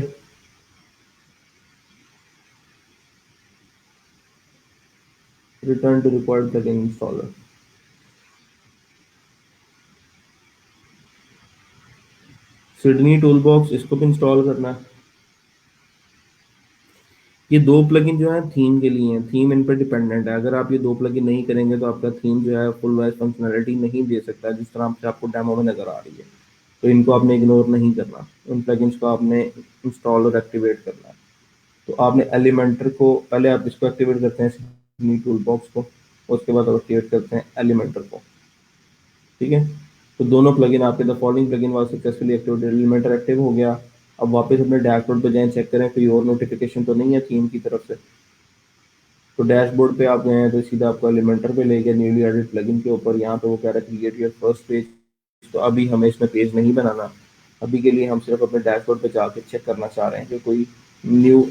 Return to required plugin installer. Sydney tool box, इसको भी इंस्टॉल करना है। ये दो प्लगइन जो है थीम के लिए हैं, थीम इन पर डिपेंडेंट है। अगर आप ये दो प्लगइन नहीं करेंगे तो आपका थीम जो है फुल वाइज फंक्शनैलिटी नहीं दे सकता जिस तरह से आपको डेमो में नजर आ रही है। तो इनको आपने इग्नोर नहीं करना, इन प्लगइन्स को आपने इंस्टॉल और एक्टिवेट करना है। तो आपने एलिमेंटर को पहले आप इसको एक्टिवेट करते हैं टूल बॉक्स को, उसके बाद आप एक्टिवेट करते हैं एलिमेंटर को। ठीक है, तो दोनों प्लगइन आपके the following plugin was successfully activated, Elementor active हो गया। अब वापस अपने डैशबोर्ड पे जाएं, चेक करें कोई और नोटिफिकेशन तो नहीं है थीम की तरफ से। तो डैशबोर्ड पे आप गए हैं तो सीधा आपको एलिमेंटर पे ले गया न्यूली एडेड प्लगइन के ऊपर। यहाँ पे वो कह रहा है क्रिएट योर फर्स्ट पेज। तो अभी हमें इसमें पेज नहीं बनाना, अभी के लिए हम सिर्फ अपने डैशबोर्ड पे जाके चेक करना चाह रहे हैं कि कोई न्यू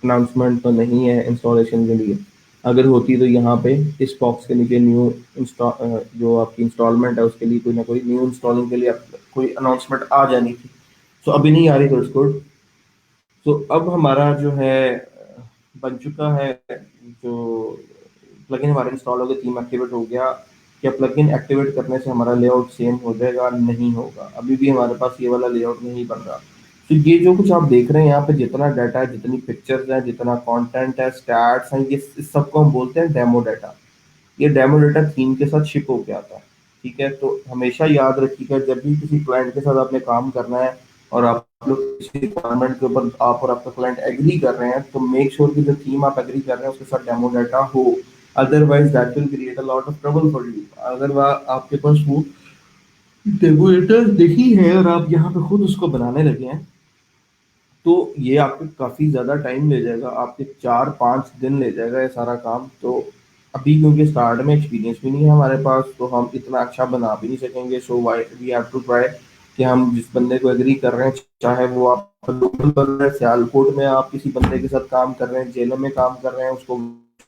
अनाउंसमेंट तो नहीं है इंस्टॉलेशन के लिए। अगर होती तो यहाँ पे इस बॉक्स के नीचे न्यू इंस्टॉल जो आपकी इंस्टॉलमेंट है उसके लिए कोई ना कोई न्यू इंस्टॉलिंग के लिए कोई अनाउंसमेंट आ जानी थी। तो अभी नहीं आ रही, तो इसको। तो अब हमारा जो है बन चुका है, जो प्लगइन हमारे इंस्टॉल हो गए, थीम एक्टिवेट हो गया। क्या प्लगइन एक्टिवेट करने से हमारा लेआउट सेम हो जाएगा? नहीं होगा, अभी भी हमारे पास ये वाला लेआउट नहीं बन रहा। तो ये जो कुछ आप देख रहे हैं यहाँ पे, जितना डाटा है, जितनी पिक्चर्स हैं, जितना कंटेंट है, स्टैट्स हैं, ये इस सबको हम बोलते हैं डेमो डाटा। ये डेमो डाटा थीम के साथ शिप होके आता है। ठीक है, तो हमेशा याद रखिएगा जब भी किसी क्लाइंट के साथ आपने काम करना है और आप लोग किसी रिक्वायरमेंट के ऊपर आप और आपका क्लाइंट एग्री कर रहे हैं, तो मेक श्योर कि जो थीम आप एग्री कर रहे हैं उसके साथ डेमो डाटा हो। Otherwise that will create a lot of trouble for you. अगर वह आपके पास वो डेमो डाटा नहीं है और आप यहाँ पे खुद उसको बनाने लगे हैं, तो ये आपके काफ़ी ज़्यादा टाइम ले जाएगा, आपके 4-5 दिन ले जाएगा ये सारा काम। तो अभी क्योंकि स्टार्ट में एक्सपीरियंस भी नहीं है हमारे पास, तो हम इतना अच्छा बना भी नहीं सकेंगे। So why we have to try कि हम जिस बंदे को एग्री कर रहे हैं, चाहे वो आप लोकल बंदा है, सियालकोट में आप किसी बंदे के साथ काम कर रहे हैं, जेलों में काम कर रहे हैं, उसको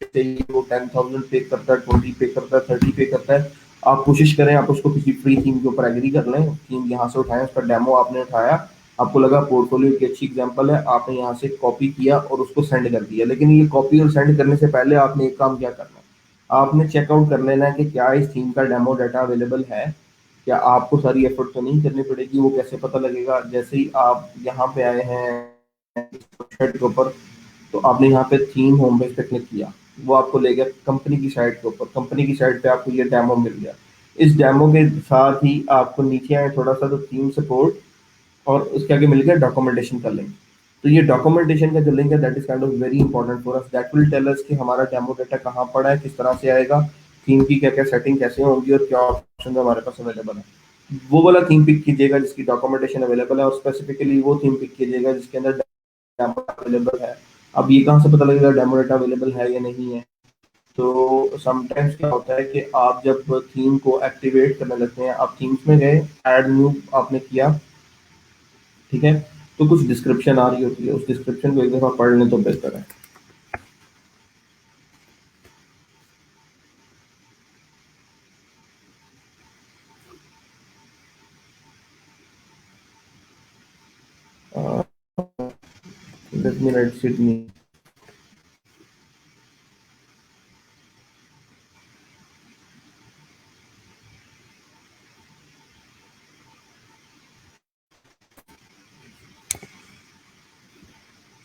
चाहिए वो 10,000 पे करता है, 20 पे करता है, 30 पे करता है। आप कोशिश करें आप उसको किसी फ्री थीम के ऊपर एग्री कर लें, थीम यहाँ से उठाएं, उसका डेमो आपने उठाया, आपको लगा पोर्टफोलियो की अच्छी एग्जांपल है, आपने यहाँ से कॉपी किया और उसको सेंड कर दिया। लेकिन ये कॉपी और सेंड करने से पहले आपने एक काम क्या करना है, आपने चेकआउट कर लेना है कि क्या इस थीम का डेमो डाटा अवेलेबल है। क्या आपको सारी एफर्ट तो नहीं करनी पड़ेगी? वो कैसे पता लगेगा? जैसे ही आप यहाँ पे आए हैं वेबसाइट के ऊपर, तो आपने यहाँ पे थीम होम पेज पे क्लिक किया, वो आपको ले गया कंपनी की साइट के ऊपर। कंपनी की साइट पे आपको ये डेमो मिल गया। इस डेमो के साथ ही आपको नीचे आए थोड़ा सा, तो थीम सपोर्ट और उसके आगे मिल गया डॉक्यूमेंटेशन का लिंक। तो ये डॉक्यूमेंटेशन का जो लिंक है that is kind of very important for us, that will tell us कि हमारा डेमो डाटा कहाँ पड़ा है, किस तरह से आएगा, थीम की क्या क्या सेटिंग कैसे होंगी और क्या ऑप्शन हमारे पास अवेलेबल है। वो वाला थीम पिक कीजिएगा जिसकी डॉक्यूमेंटेशन अवेलेबल है, और स्पेसिफिकली वो थीम पिक कीजिएगा जिसके अंदर डेमो अवेलेबल है। अब ये कहाँ से पता लगेगा डेमो डाटा अवेलेबल है या नहीं है? तो समटाइम्स क्या होता है कि आप जब थीम को एक्टिवेट करने लगते हैं, आप थीम्स में गए, ऐड न्यू आपने किया, ठीक है, तो कुछ डिस्क्रिप्शन आ रही होती है, उस डिस्क्रिप्शन को एक दफा पढ़ लें तो बेहतर है। Let me right Sydney.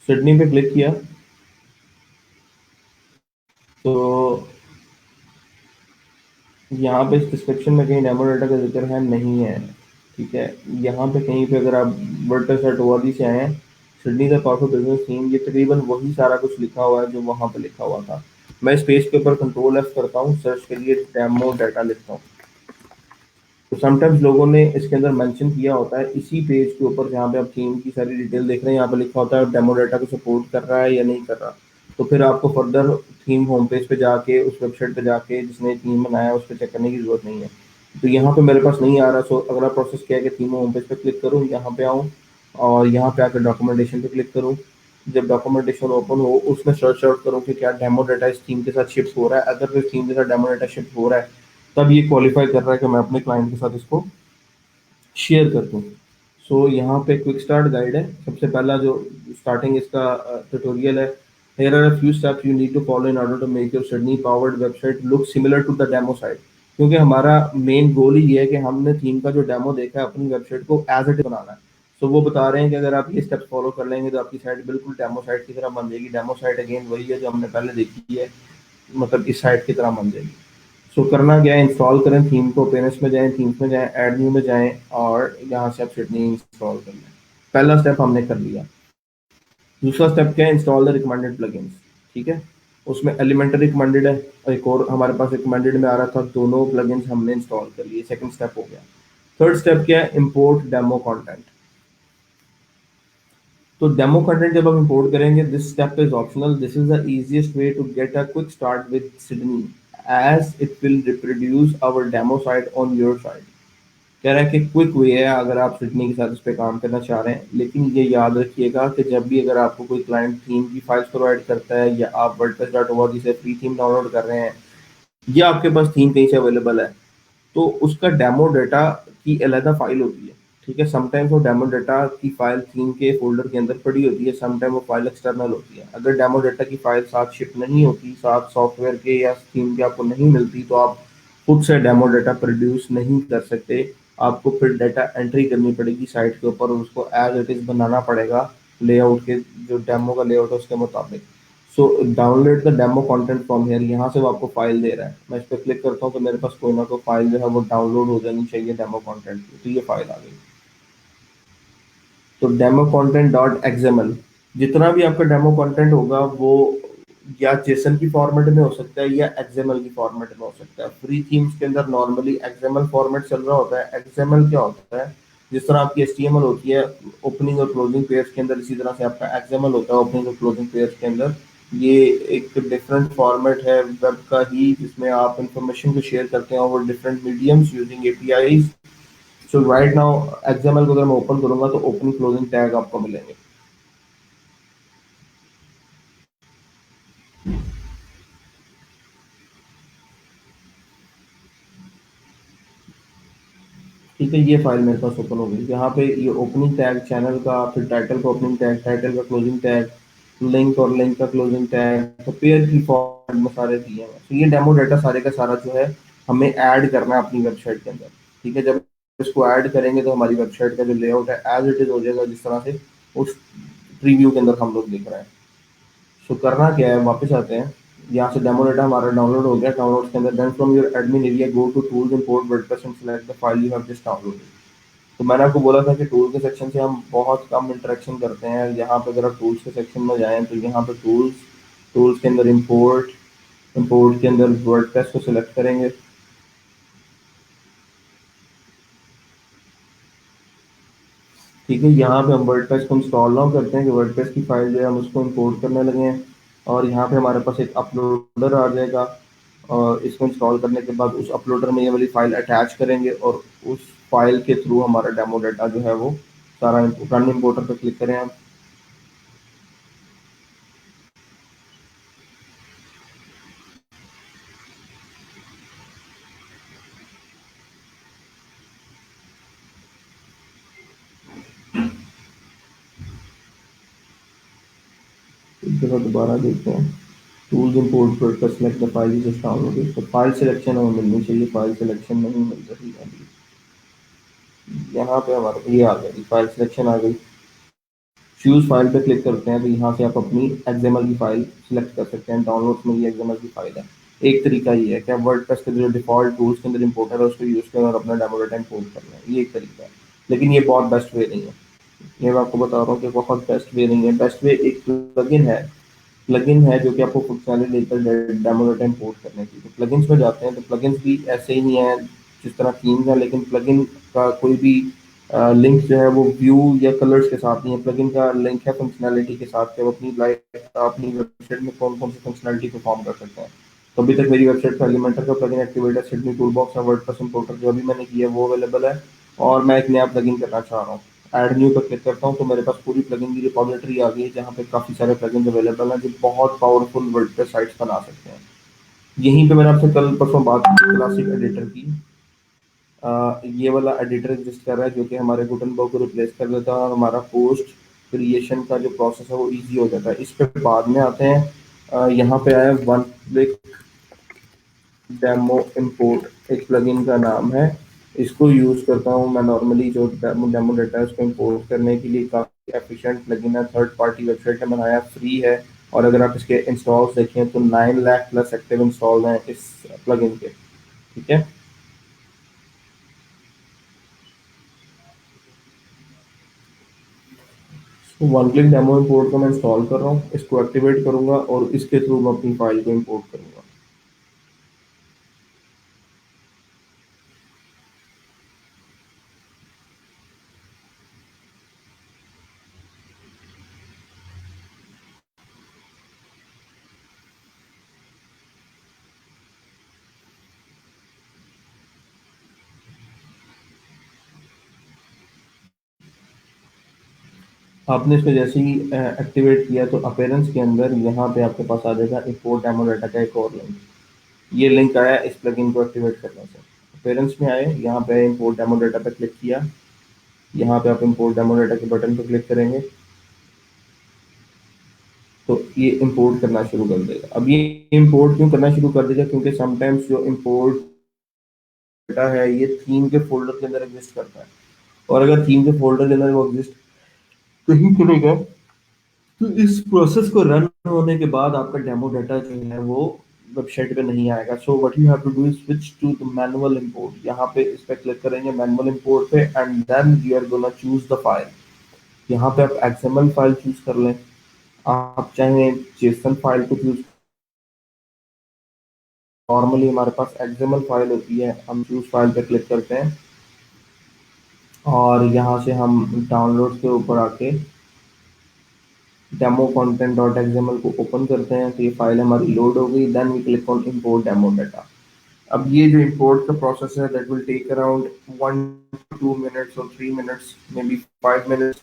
Sydney पे क्लिक किया तो यहाँ पे इस डिस्क्रिप्शन में कहीं डेमो डाटा का जिक्र है नहीं है। ठीक है, यहाँ पे कहीं पे अगर आप वर्डप्रेस.org से आए हैं, Sydney the powerful business theme, ये तकरीबन वही सारा कुछ लिखा हुआ है जो वहाँ पे लिखा हुआ था। मैं इस पेज के ऊपर कंट्रोल एफ करता हूँ, सर्च के लिए डेमो डाटा लिखता हूँ। तो समटाइम्स लोगों ने इसके अंदर मेंशन किया होता है इसी पेज के ऊपर जहाँ पे आप थीम की सारी डिटेल देख रहे हैं, यहाँ पे लिखा होता है डेमो डाटा को सपोर्ट कर रहा है या नहीं कर रहा। तो फिर आपको फर्दर थीम होम पेज पे जाके उस वेबसाइट पे जाके जिसने थीम बनाया है उस पर चेक करने की जरूरत नहीं है। तो यहाँ पे मेरे पास नहीं आ रहा। सो अगला प्रोसेस क्या है कि थीम होम पेज पे क्लिक करूँ, यहाँ पे आऊँ और यहाँ पे आकर डॉक्यूमेंटेशन पे क्लिक करूँ। जब डॉक्यूमेंटेशन ओपन हो उसमें सर्च आउट करूँ कि क्या डेमो डाटा इस थीम के साथ शिफ्ट हो रहा है। अगर इस थीम के साथ डेमो डाटा शिफ्ट हो रहा है, तब ये क्वालिफाई कर रहा है कि मैं अपने क्लाइंट के साथ इसको शेयर कर दूँ। सो यहाँ पे क्विक स्टार्ट गाइड है, सबसे पहला जो स्टार्टिंग इसका ट्यूटोरियल है। Here are a few steps you need to follow in order to make your Sydney powered website look similar to the demo site। क्योंकि हमारा मेन गोल ही ये है कि हमने थीम का जो डेमो देखा है अपनी वेबसाइट को एज इट बनाना है। सो वो बता रहे हैं कि अगर आप ये स्टेप्स फॉलो कर लेंगे तो आपकी साइट बिल्कुल डेमो साइट की तरह बन जाएगी। डेमो साइट अगेन वही है जो हमने पहले देखी है, मतलब इस साइट की तरह बन जाएगी। सो करना क्या है, इंस्टॉल करें थीम को, पेरेंट्स में जाएं, थीम्स में जाएं, ऐड न्यू में जाएं और यहाँ से आप सिडनी इंस्टॉल कर लें। पहला स्टेप हमने कर लिया। दूसरा स्टेप क्या है, इंस्टॉल द रिकमेंडेड प्लगइन्स। ठीक है, उसमें एलिमेंटरी रिकमेंडेड है और एक और हमारे पास रिकमेंडेड में आ रहा था, दोनों प्लगइन्स हमने इंस्टॉल कर लिए, सेकंड स्टेप हो गया। थर्ड स्टेप क्या है, इंपोर्ट डेमो कंटेंट। तो डेमो कंटेंट जब हम इंपोर्ट करेंगे, this step is optional, this is the easiest way to get a quick start with Sydney as it will reproduce our demo site on your site. कह रहा है कि quick way है अगर आप सिडनी के साथ इस पे काम करना चाह रहे हैं, लेकिन ये याद रखिएगा कि जब भी अगर आपको कोई क्लाइंट थीम की फाइल्स प्रोवाइड करता है या आप wordpress.org से फ्री थीम डाउनलोड कर रहे हैं या आपके पास थीम कहीं से अवेलेबल है, तो उसका डेमो डाटा की अलग फाइल होती है। ठीक है, समटाइम्स वो डेमो डाटा की फाइल थीम के फोल्डर के अंदर पड़ी होती है, समटाइम वो फाइल एक्सटर्नल होती है। अगर डेमो डाटा की फाइल साथ शिप नहीं होती, साथ सॉफ्टवेयर के या थीम के आपको नहीं मिलती, तो आप खुद से डेमो डाटा प्रोड्यूस नहीं कर सकते। आपको फिर डाटा एंट्री करनी पड़ेगी साइट के ऊपर और उसको एज इट इज बनाना पड़ेगा लेआउट के, जो डेमो का लेआउट है उसके मुताबिक। So download the demo content from here, यहाँ से वो आपको फाइल दे रहा है। मैं इस पर क्लिक करता हूँ तो मेरे पास कोई ना कोई फाइल जो है वो डाउनलोड हो जानी चाहिए डेमो कंटेंट की, तो ये फाइल आ गई। तो डेमो कंटेंट डॉट एक्सएमएल, जितना भी आपका डेमो कंटेंट होगा वो या जेसन की फॉर्मेट में हो सकता है या एक्सएमएल की फॉर्मेट में हो सकता है। फ्री थीम्स के अंदर नॉर्मली एक्सएमएल फॉर्मेट चल रहा होता है। एक्सएमएल क्या होता है, जिस तरह आपकी एचटीएमएल होती है ओपनिंग और क्लोजिंग पेयर्स के अंदर, इसी तरह से आपका एक्सएमएल होता है ओपनिंग और क्लोजिंग पेयर्स के अंदर। ये एक डिफरेंट फॉर्मेट है वेब का ही, जिसमें आप इंफॉर्मेशन को शेयर करते हैं over different mediums using APIs. So right now XML को अगर मैं ओपन करूंगा तो ओपनिंग क्लोजिंग टैग आपको मिलेंगे। ठीक है, ये फाइल मेरे पास ओपन हो गई। यहाँ पे ये ओपनिंग टैग चैनल का, फिर टाइटल का ओपनिंग टैग, टाइटल का क्लोजिंग टैग, लिंक और लिंक का क्लोजिंग टैग, तो पेयर की फॉर्मेट में सारे दिए हैं। तो ये डेमो डाटा सारे का सारा जो है हमें ऐड करना है अपनी वेबसाइट के अंदर। ठीक है, जब इसको ऐड करेंगे तो हमारी वेबसाइट का जो लेआउट है एज इट इज हो जाएगा, जिस तरह से उस प्रीव्यू के अंदर हम लोग देख रहे हैं। सो करना क्या है, वापस आते हैं। यहाँ से डेमो डाटा हमारा डाउनलोड हो गया, डाउनलोड के अंदर then from your admin area go to tools import WordPress and select the file you have just downloaded. तो मैंने आपको बोला था कि टूल के सेक्शन से हम बहुत कम इंटरेक्शन करते हैं। यहाँ पे अगर आप टूल्स के सेक्शन में जाएं तो यहाँ पे टूल्स, टूल्स के अंदर इंपोर्ट, इंपोर्ट के अंदर वर्डप्रेस को सिलेक्ट करेंगे। ठीक है, यहाँ पे हम वर्डप्रेस को इंस्टॉल नाउ करते हैं कि वर्डप्रेस की फाइल जो है हम उसको इंपोर्ट करने लगे हैं। और यहाँ पे हमारे पास एक अपलोडर आ जाएगा और इसको इंस्टॉल करने के बाद उस अपलोडर में ये वाली फाइल अटैच करेंगे और उस फाइल के थ्रू हमारा डेमो डाटा जो है वो सारा रन इंपोर्टर पर क्लिक करें आप। एक दफ़ा दोबारा देखते हैं। Tools import WordPress select the file just downloaded, तो फाइल सिलेक्शन हमें मिलनी चाहिए, फाइल सिलेक्शन नहीं मिल रही है अभी। यहाँ पे हमारे ये आ गई फाइल सिलेक्शन आ गई। चूज फाइल पे क्लिक करते हैं तो यहाँ से आप अपनी एक्सएमएल की फाइल सिलेक्ट कर सकते हैं। डाउनलोड में ये एक्सएमएल की फाइल है। एक तरीका ये है कि आप वर्डप्रेस के जो डिफॉल्ट टूल्स के अंदर इंपोर्टर है उसको यूज करें और अपना डेमो डाटा इंपोर्ट कर लें, ये एक तरीका है। लेकिन ये बहुत बेस्ट वे नहीं है, ये मैं आपको बता रहा हूँ कि बहुत बेस्ट वे नहीं है। बेस्ट वे एक प्लगइन है जो कि आपको फंक्शनैलिटी देता है डेमो डाटा इंपोर्ट करने की। तो प्लगइन्स में जाते हैं तो प्लगइन्स भी ऐसे ही नहीं है जिस तरह थीम्स है, लेकिन प्लगइन का कोई भी लिंक जो है वो व्यू या कलर्स के साथ नहीं है। प्लगइन का लिंक है फंक्शनैलिटी के साथ कि वो अपनी लाइफ अपनी वेबसाइट में कौन कौन सी फंक्शनैलिटी परफॉर्म कर सकते हैं। तो अभी तक मेरी वेबसाइट पर एलिमेंटर का प्लगइन एक्टिवेटर सिडनी टूलबॉक्स और वर्डप्रेस इंपोर्टर जो अभी मैंने किया है वो अवेलेबल है। और मैं एक नया प्लगइन करना चाह रहा हूँ, ऐड न्यू पर क्लिक करता हूँ तो मेरे पास पूरी प्लगइन की रिपॉजिटरी आ गई है जहाँ पे काफ़ी सारे प्लगइन अवेलेबल हैं जो बहुत पावरफुल वर्डप्रेस साइट्स बना सकते हैं। यहीं पे मैंने आपसे कल परसों बात की क्लासिक एडिटर की। ये वाला एडिटर एग्जिस्ट कर रहा है जो कि हमारे गुटनबर्ग को रिप्लेस कर देता है और हमारा पोस्ट क्रिएशन का जो प्रोसेस है वो इजी हो जाता है। इस पे बाद में आते हैं। यहाँ पे आया वन क्लिक डेमो इंपोर्ट, एक प्लगइन का नाम है इसको यूज़ करता हूँ मैं नॉर्मली, जो डेमो डाटा है उसको इम्पोर्ट करने के लिए। काफ़ी एफिशिएंट प्लगइन है, थर्ड पार्टी वेबसाइट ने बनाया, फ्री है। और अगर आप इसके इंस्टॉल्स देखें तो 9 लाख प्लस एक्टिव इंस्टॉल हैं इस प्लगइन के। ठीक है। तो वन क्लिक डेमो इंपोर्ट को मैं इंस्टॉल कर रहा हूँ, इसको एक्टिवेट करूंगा और इसके थ्रू मैं अपनी फाइल को इंपोर्ट करूंगा। आपने इसको जैसे ही एक्टिवेट किया तो अपेरेंस के अंदर यहाँ पे आपके पास आ जाएगा इंपोर्ट डेमो डाटा का एक और लिंक। ये लिंक आया इस प्लगइन को एक्टिवेट करने से। अपेरेंस में आए, यहाँ पे इंपोर्ट डेमो डाटा पे क्लिक किया, यहाँ पे आप इंपोर्ट डेमो डाटा के बटन पर क्लिक करेंगे तो ये इंपोर्ट करना शुरू कर देगा। अब ये इंपोर्ट क्यों करना शुरू कर देगा, क्योंकि समटाइम्स जो इंपोर्ट डाटा है ये थीम के फोल्डर के अंदर एग्जिस्ट करता है, और अगर थीम के फोल्डर के अंदर वो एग्जिस्ट नहीं करेगा तो इस प्रोसेस को रन होने के बाद आपका डेमो डाटा जो है वो वेबसाइट पे नहीं आएगा। So what you have to do is switch to the manual import. यहाँ पे इस पे क्लिक करेंगे मैनुअल इंपोर्ट पे, and then you are gonna choose the file. यहाँ पे आप एक्सएमएल फाइल चूज कर लें, आप चाहें जेसन फाइल को चूज। नॉर्मली हमारे पास एक्सएमएल फाइल होती है, हम चूज फाइल पे क्लिक करते हैं और यहाँ से हम डाउनलोड के ऊपर आके डेमो कंटेंट डॉट एक्सएमएल को ओपन करते हैं तो ये फाइल हमारी लोड हो गई। Then we click on import demo data. अब ये जो इंपोर्ट का प्रोसेस है that will take around 1 to 2 minutes और 3 minutes, मे बी 5 minutes।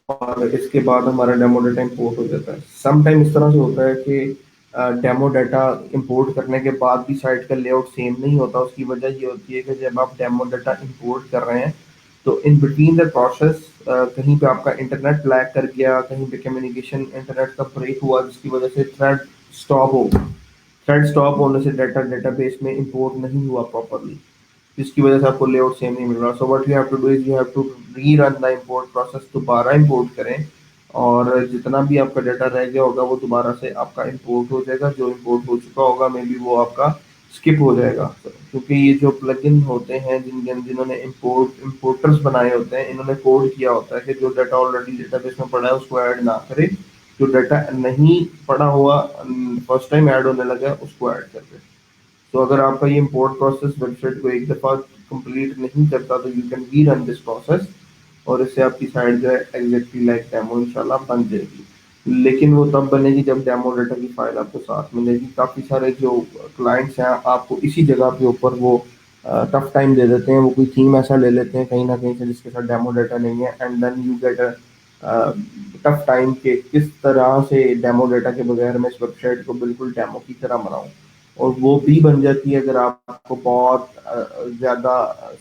और इसके बाद हमारा डेमो डाटा इंपोर्ट हो जाता है। सम टाइम इस तरह से होता है कि डेमो डाटा इंपोर्ट करने के बाद भी साइट का लेआउट सेम नहीं होता। उसकी वजह ये होती है कि जब आप डेमो डाटा इंपोर्ट कर रहे हैं तो इन बिटवीन द प्रोसेस कहीं पे आपका इंटरनेट लैग कर गया, कहीं पे कम्युनिकेशन इंटरनेट का ब्रेक हुआ जिसकी वजह से थ्रेड स्टॉप हो गया। थ्रेड स्टॉप होने से डाटा डेटाबेस में इंपोर्ट नहीं हुआ प्रॉपरली, जिसकी वजह से आपको लेआउट सेम नहीं मिल रहा। So what you have to do is you have to rerun the import process, दोबारा इंपोर्ट करें और जितना भी आपका डाटा रह गया होगा वो दोबारा से आपका इंपोर्ट हो जाएगा। जो इंपोर्ट हो चुका होगा मे बी वो आपका स्किप हो जाएगा, क्योंकि ये जो प्लगइन होते हैं जिन्होंने इंपोर्टर्स बनाए होते हैं, इन्होंने कोड किया होता है कि जो डाटा ऑलरेडी डेटाबेस में पड़ा है उसको ऐड ना करें, जो डाटा नहीं पड़ा हुआ फर्स्ट टाइम ऐड होने लगा है उसको ऐड कर दें। तो अगर आपका ये इम्पोर्ट प्रोसेस वेबसाइट को एक दफ़ा कंप्लीट नहीं करता तो यू कैन री रन दिस प्रोसेस, और इससे आपकी साइट जो है एग्जैक्टली लाइक डेमो इंशाल्लाह बन जाएगी। लेकिन वो तब बनेगी जब डेमो डाटा की फाइल आपको साथ मिलेगी। काफ़ी सारे जो क्लाइंट्स हैं आपको इसी जगह पे ऊपर वो टफ टाइम दे देते हैं, वो कोई थीम ऐसा ले लेते हैं कहीं ना कहीं से जिसके साथ डेमो डाटा नहीं है, and then you get a tough time के किस तरह से डेमो डाटा के बगैर मैं इस वेबसाइट को बिल्कुल डेमो की तरह बनाऊं। और वो भी बन जाती है अगर आपको बहुत ज़्यादा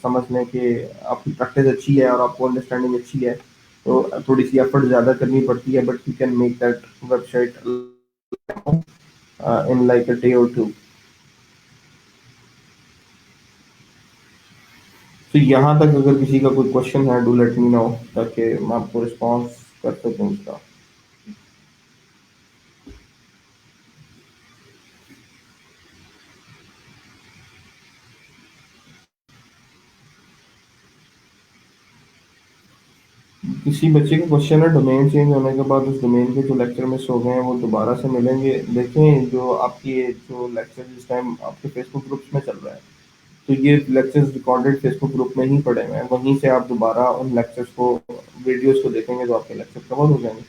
समझने के, आपकी प्रैक्टिस अच्छी है और आपको अंडरस्टैंडिंग अच्छी है तो थोड़ी सी एफर्ट ज़्यादा करनी पड़ती है, but you can make that website in like a day और टू। तो यहाँ तक अगर किसी का कोई क्वेश्चन है डू लेट मी नो, ताकि मैं आपको रिस्पॉन्स कर सकूँ उसका। किसी बच्चे का क्वेश्चन है डोमेन चेंज होने के बाद उस डोमेन के जो लेक्चर मिस हो गए हैं वो दोबारा से मिलेंगे। देखें जो आपकी ये जो लेक्चर इस टाइम आपके फेसबुक ग्रुप्स में चल रहा है तो ये लेक्चर्स रिकॉर्डेड फेसबुक ग्रुप में ही पड़े हुए हैं, वहीं से आप दोबारा उन लेक्चर्स को, वीडियोस को देखेंगे तो आपके लेक्चर कवर हो जाएंगे।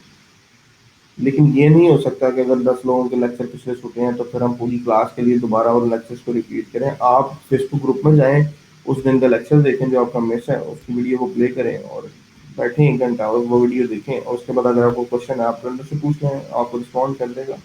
लेकिन ये नहीं हो सकता कि अगर 10 लोगों के लेक्चर पिछले छूटे हैं तो फिर हम पूरी क्लास के लिए दोबारा उन लेक्चर्स को रिपीट करें। आप फेसबुक ग्रुप में जाएं, उस दिन का लेक्चर देखें जो आपका मिस है, उसकी वीडियो को प्ले करें और बैठें 1 घंटा और वो वीडियो देखें, और उसके बाद अगर आपको क्वेश्चन है आप फ्रेंड से पूछ लें, आपको रिस्पॉन्ड कर देगा।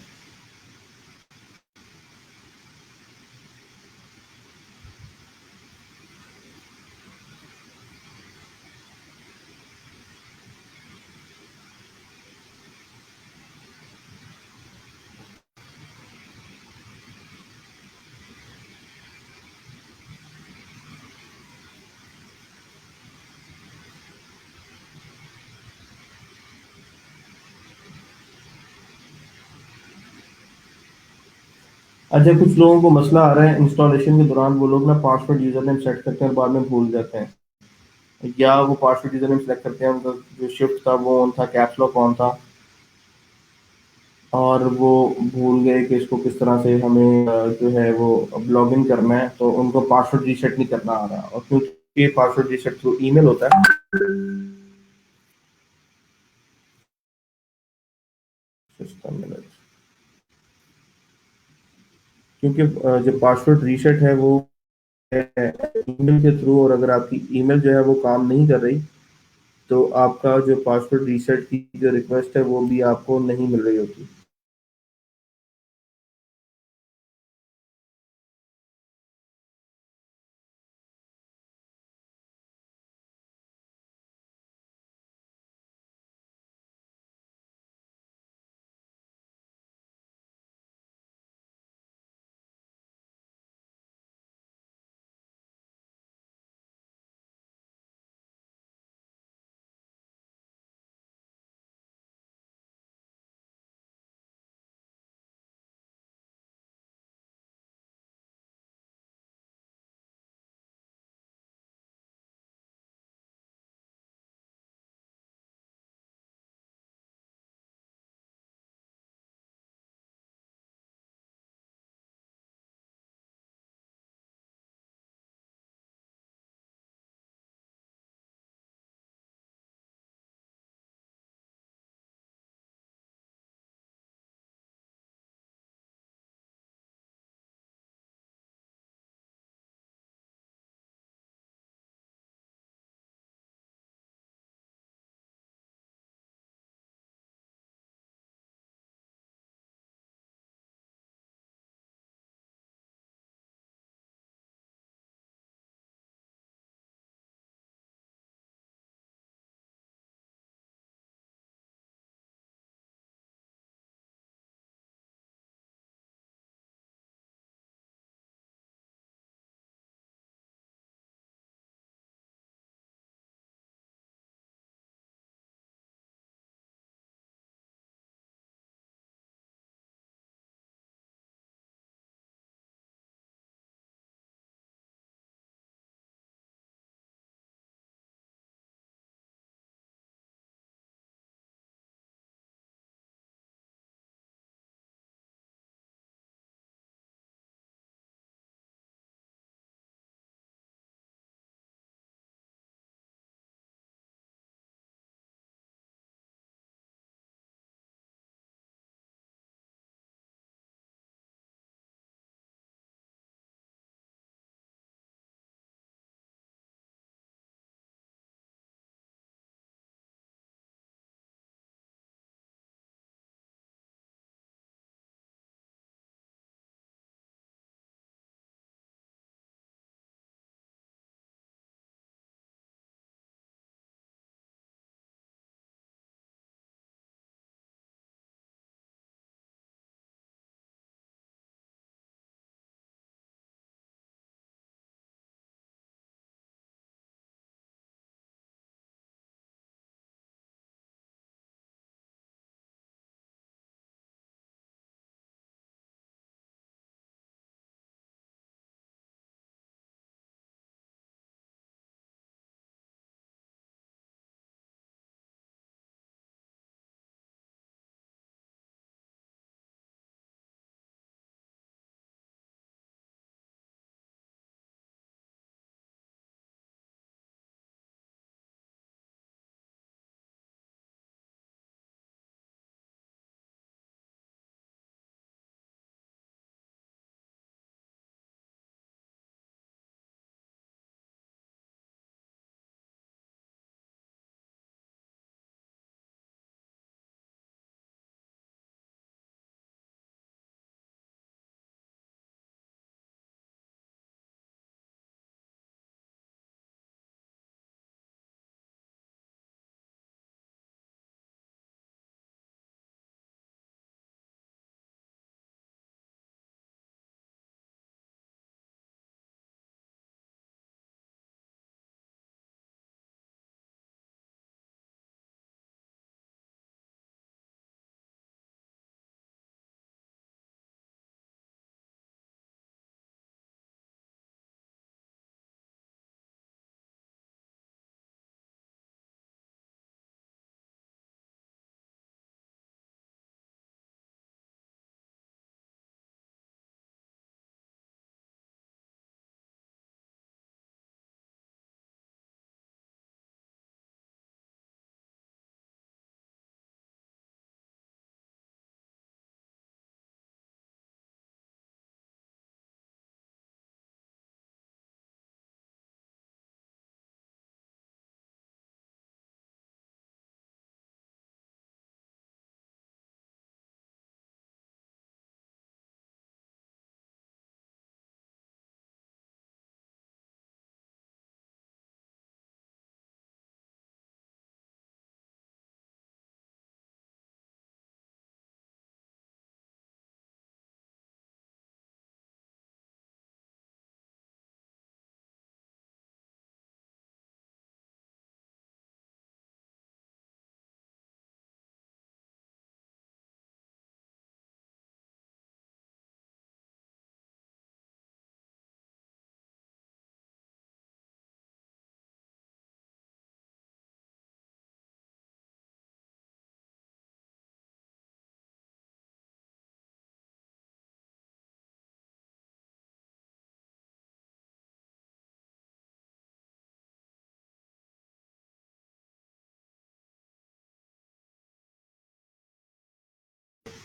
अच्छा, कुछ लोगों को मसला आ रहा है इंस्टॉलेशन के दौरान, वो लोग ना पासवर्ड यूजर नेम सेट करते हैं और बाद में भूल जाते हैं, या वो पासवर्ड यूजर नेम सेलेक्ट करते हैं, उनका जो शिफ्ट था वो ऑन था, कैप्स लॉक ऑन था, और वो भूल गए कि इसको किस तरह से हमें जो है वो अब लॉग इन करना है, तो उनको पासवर्ड रीसेट नहीं करना आ रहा, और क्योंकि ये पासवर्ड रीसेट थ्रू ईमेल होता है। सिस्टम में क्योंकि जो पासवर्ड रीसेट है वो ईमेल के थ्रू, और अगर आपकी ईमेल जो है वो काम नहीं कर रही, तो आपका जो पासवर्ड रीसेट की जो रिक्वेस्ट है वो भी आपको नहीं मिल रही होती।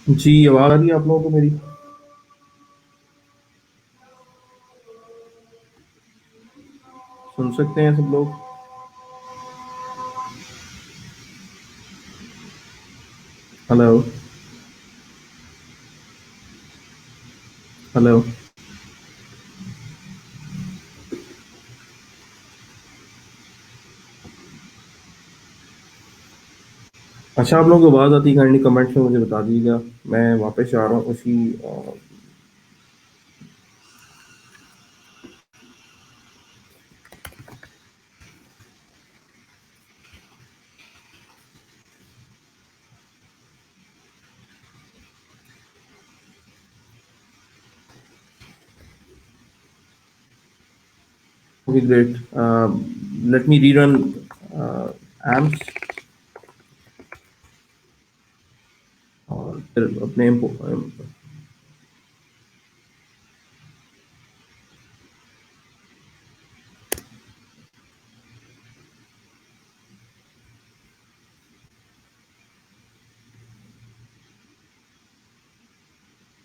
जी, आवाज़ आ रही है आप लोगों को मेरी? सुन सकते हैं सब लोग? हेलो? हेलो? अच्छा, आप लोगों को आवाज़ आती है, काइंडली कमेंट्स में मुझे बता दीजिएगा। मैं वापस आ रहा हूँ उसी okay, great. Let me rerun amps और फिर अपने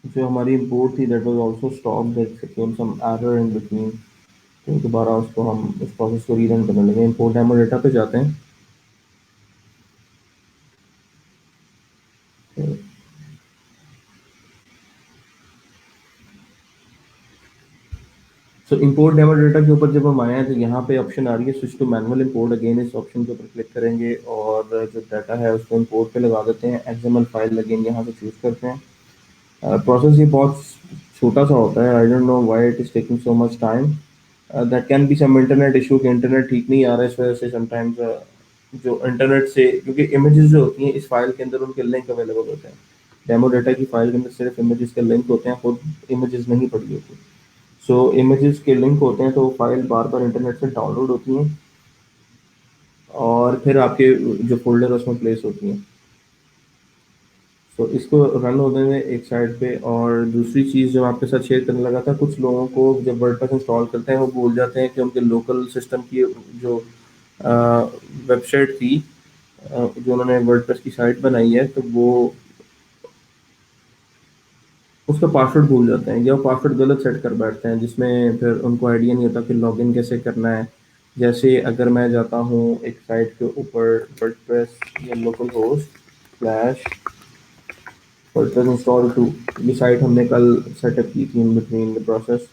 जो हमारी इम्पोर्ट थी that was also stop, that came some error in between. तो दोबारा उसको हम उस प्रोसेस को रीरन करने लगे। इम्पोर्ट डेमो डेटा पे जाते हैं। सो इंपोर्ट डेमो डेटा के ऊपर जब हम आए हैं तो यहाँ पे ऑप्शन आ रही है switch to manual import. Again इस ऑप्शन के ऊपर क्लिक करेंगे और जो डाटा है उसको इंपोर्ट पे लगा देते हैं। एक्सएमएल फाइल अगेन यहाँ से चूज करते हैं। प्रोसेस ये बहुत छोटा सा होता है। I don't know why it is taking so much time. That can be some internet issue कि इंटरनेट ठीक नहीं आ रहा है, इस वजह से समटाइम्स जो इंटरनेट से, क्योंकि इमेजेस जो होती हैं इस फाइल के अंदर उनके लिंक अवेलेबल होते हैं। डेमो डाटा की फाइल के अंदर सिर्फ इमेजेस के लिंक होते हैं, खुद इमेजेस नहीं पड़ी होती। सो इमेजेस के लिंक होते हैं तो वो फाइल बार बार इंटरनेट से डाउनलोड होती हैं और फिर आपके जो फोल्डर है उसमें प्लेस होती हैं। तो इसको रन होने में एक साइड पे। और दूसरी चीज़ जो मैं आपके साथ शेयर करने लगा था, कुछ लोगों को जब वर्डप्रेस इंस्टॉल करते हैं वो भूल जाते हैं कि उनके लोकल सिस्टम की जो वेबसाइट थी, जो उन्होंने वर्डप्रेस की साइट बनाई है, तो वो उसका पासवर्ड भूल जाते हैं या वो पासवर्ड गलत सेट कर बैठते हैं, जिसमें फिर उनको आइडिया नहीं होता कि लॉगिन कैसे करना है। जैसे अगर मैं जाता हूँ एक साइट के ऊपर, वर्डप्रेस या local host slash WordPress install two, ये साइट हमने कल सेटअप की थी इन बिटवीन द प्रोसेस।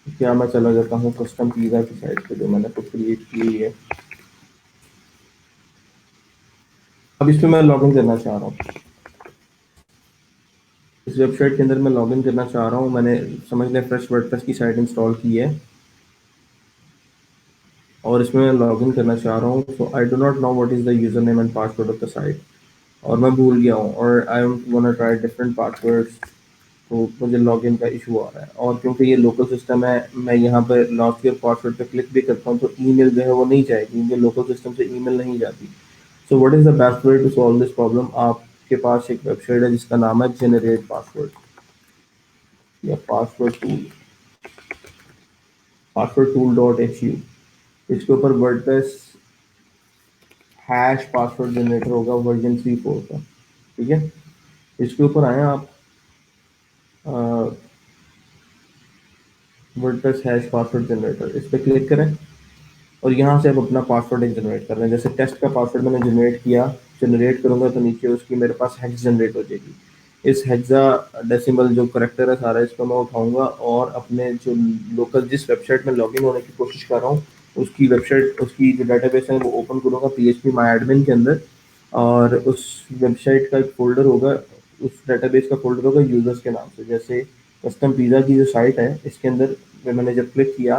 क्या मैं चला जाता हूँ कस्टम पिज़्ज़ा की साइट पे जो मैंने खुद क्रिएट की हुई है। अब इस पे मैं लॉगिन करना चाह रहा हूँ। इस वेबसाइट के अंदर मैं लॉगिन करना चाह रहा हूँ। मैंने समझ लें फ्रेश वर्डप्रेस की साइट इंस्टॉल की है और इसमें मैं लॉगिन करना चाह रहा हूँ। So I do not know what is the user name and password of the site, और मैं भूल गया हूँ और I am gonna try different passwords. तो मुझे लॉगिन का इशू आ रहा है, और क्योंकि ये लोकल सिस्टम है, मैं यहाँ पे लॉक योर पासवर्ड पे क्लिक भी करता हूँ तो ईमेल जो है वो नहीं जाएगी, क्योंकि लोकल सिस्टम से ईमेल नहीं जाती। So what is the best way to solve this problem? आपके पास एक वेबसाइट है जिसका नाम है जनरेट पासवर्ड या password tool dot H U. इसके ऊपर वर्डप्रेस हैश पासवर्ड जनरेटर होगा वर्जन 3.4 का। ठीक है, इसके ऊपर आए आप, वर्डप्रेस हैश पासवर्ड जनरेटर, इस पर क्लिक करें और यहाँ से अब अपना पासवर्ड एक जनरेट कर रहे हैं। जैसे टेस्ट का पासवर्ड मैंने जनरेट किया, जनरेट करूँगा तो नीचे उसकी मेरे पास हेक्स जनरेट हो जाएगी। इस हेक्सा डेसिमल जो करेक्टर है सारा, इसको मैं उठाऊंगा और अपने जो लोकल जिस वेबसाइट में लॉगिन होने की कोशिश कर रहा हूँ उसकी वेबसाइट, उसकी जो डेटाबेस है वो ओपन करूँगा PHP माई एडमिन के अंदर। और उस वेबसाइट का एक फोल्डर होगा, उस डेटाबेस का फोल्डर होगा यूजर्स के नाम से। जैसे कस्टम पिज़्ज़ा की जो साइट है इसके अंदर मैंने जब क्लिक किया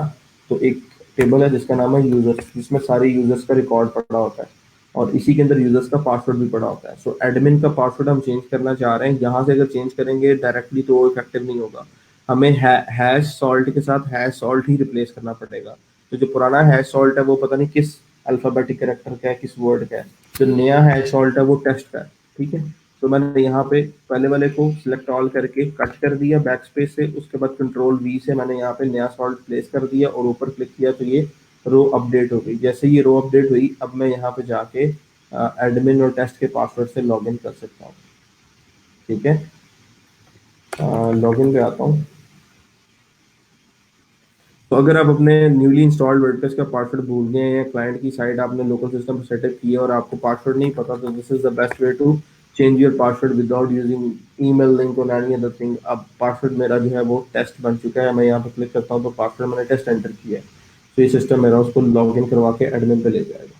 तो एक टेबल है जिसका नाम है यूजर्स, जिसमें सारे यूजर्स का रिकॉर्ड पड़ा होता है और इसी के अंदर यूजर्स का पासवर्ड भी पड़ा होता है। सो एडमिन का पासवर्ड हम चेंज करना चाह रहे हैं। यहाँ से अगर चेंज करेंगे डायरेक्टली तो वो इफेक्टिव नहीं होगा, हमें हैश सॉल्ट के साथ हैश सॉल्ट ही रिप्लेस करना पड़ेगा। तो जो पुराना हैश सॉल्ट है वो पता नहीं किस अल्फाबेटिक कैरेक्टर का है, किस वर्ड का है। जो नया हैश सॉल्ट है वो टेस्ट का है। ठीक है, तो मैंने यहाँ पे पहले वाले को सिलेक्ट ऑल करके कट कर दिया बैक स्पेस से, उसके बाद कंट्रोल V से मैंने यहाँ पे नया सॉल्ट प्लेस कर दिया और ऊपर क्लिक किया तो ये रो अपडेट हो गई। जैसे ये रो अपडेट हुई अब मैं यहाँ पे जाके एडमिन और टेस्ट के पासवर्ड से लॉगिन कर सकता हूँ। ठीक है, लॉगिन पे आता हूँ। तो अगर आप अपने न्यूली इंस्टॉल्ड वर्डप्रेस का पासवर्ड भूल गए हैं, क्लाइंट की साइट आपने लोकल सिस्टम पर सेटअप की है और आपको पासवर्ड नहीं पता, तो this is the best way to change your password without using email link और एनी अदर थिंग। अब पासवर्ड मेरा जो है वो टेस्ट बन चुका है, मैं यहाँ पर क्लिक करता हूँ तो पासवर्ड मैंने टेस्ट एंटर किया है, तो ये सिस्टम मेरा उसको लॉग इन करवा के एडमिन पे ले जाएगा।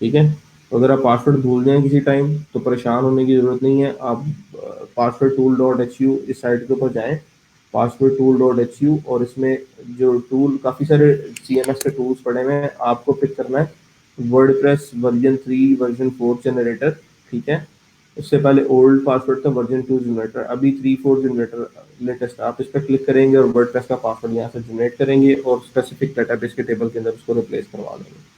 ठीक है, तो अगर आप पासवर्ड भूल जाएं किसी टाइम तो परेशान होने की ज़रूरत नहीं है। आप password tool dot H you इस साइट के ऊपर जाएं, password tool dot H you, और इसमें जो टूल काफ़ी सारे सी एम एस के टूल्स पड़े हुए हैं, आपको पिक करना है वर्डप्रेस वर्जन 3 वर्जन 4 जनरेटर। ठीक है, उससे पहले ओल्ड पासवर्ड था वर्जन 2 जनरेटर, अभी 3 4 जनरेटर लेटेस्ट। आप इस पर क्लिक करेंगे और वर्डप्रेस का पासवर्ड यहाँ से जनरेट करेंगे और स्पेसिफिक डाटाबेस के टेबल के अंदर उसको रिप्लेस करवा देंगे।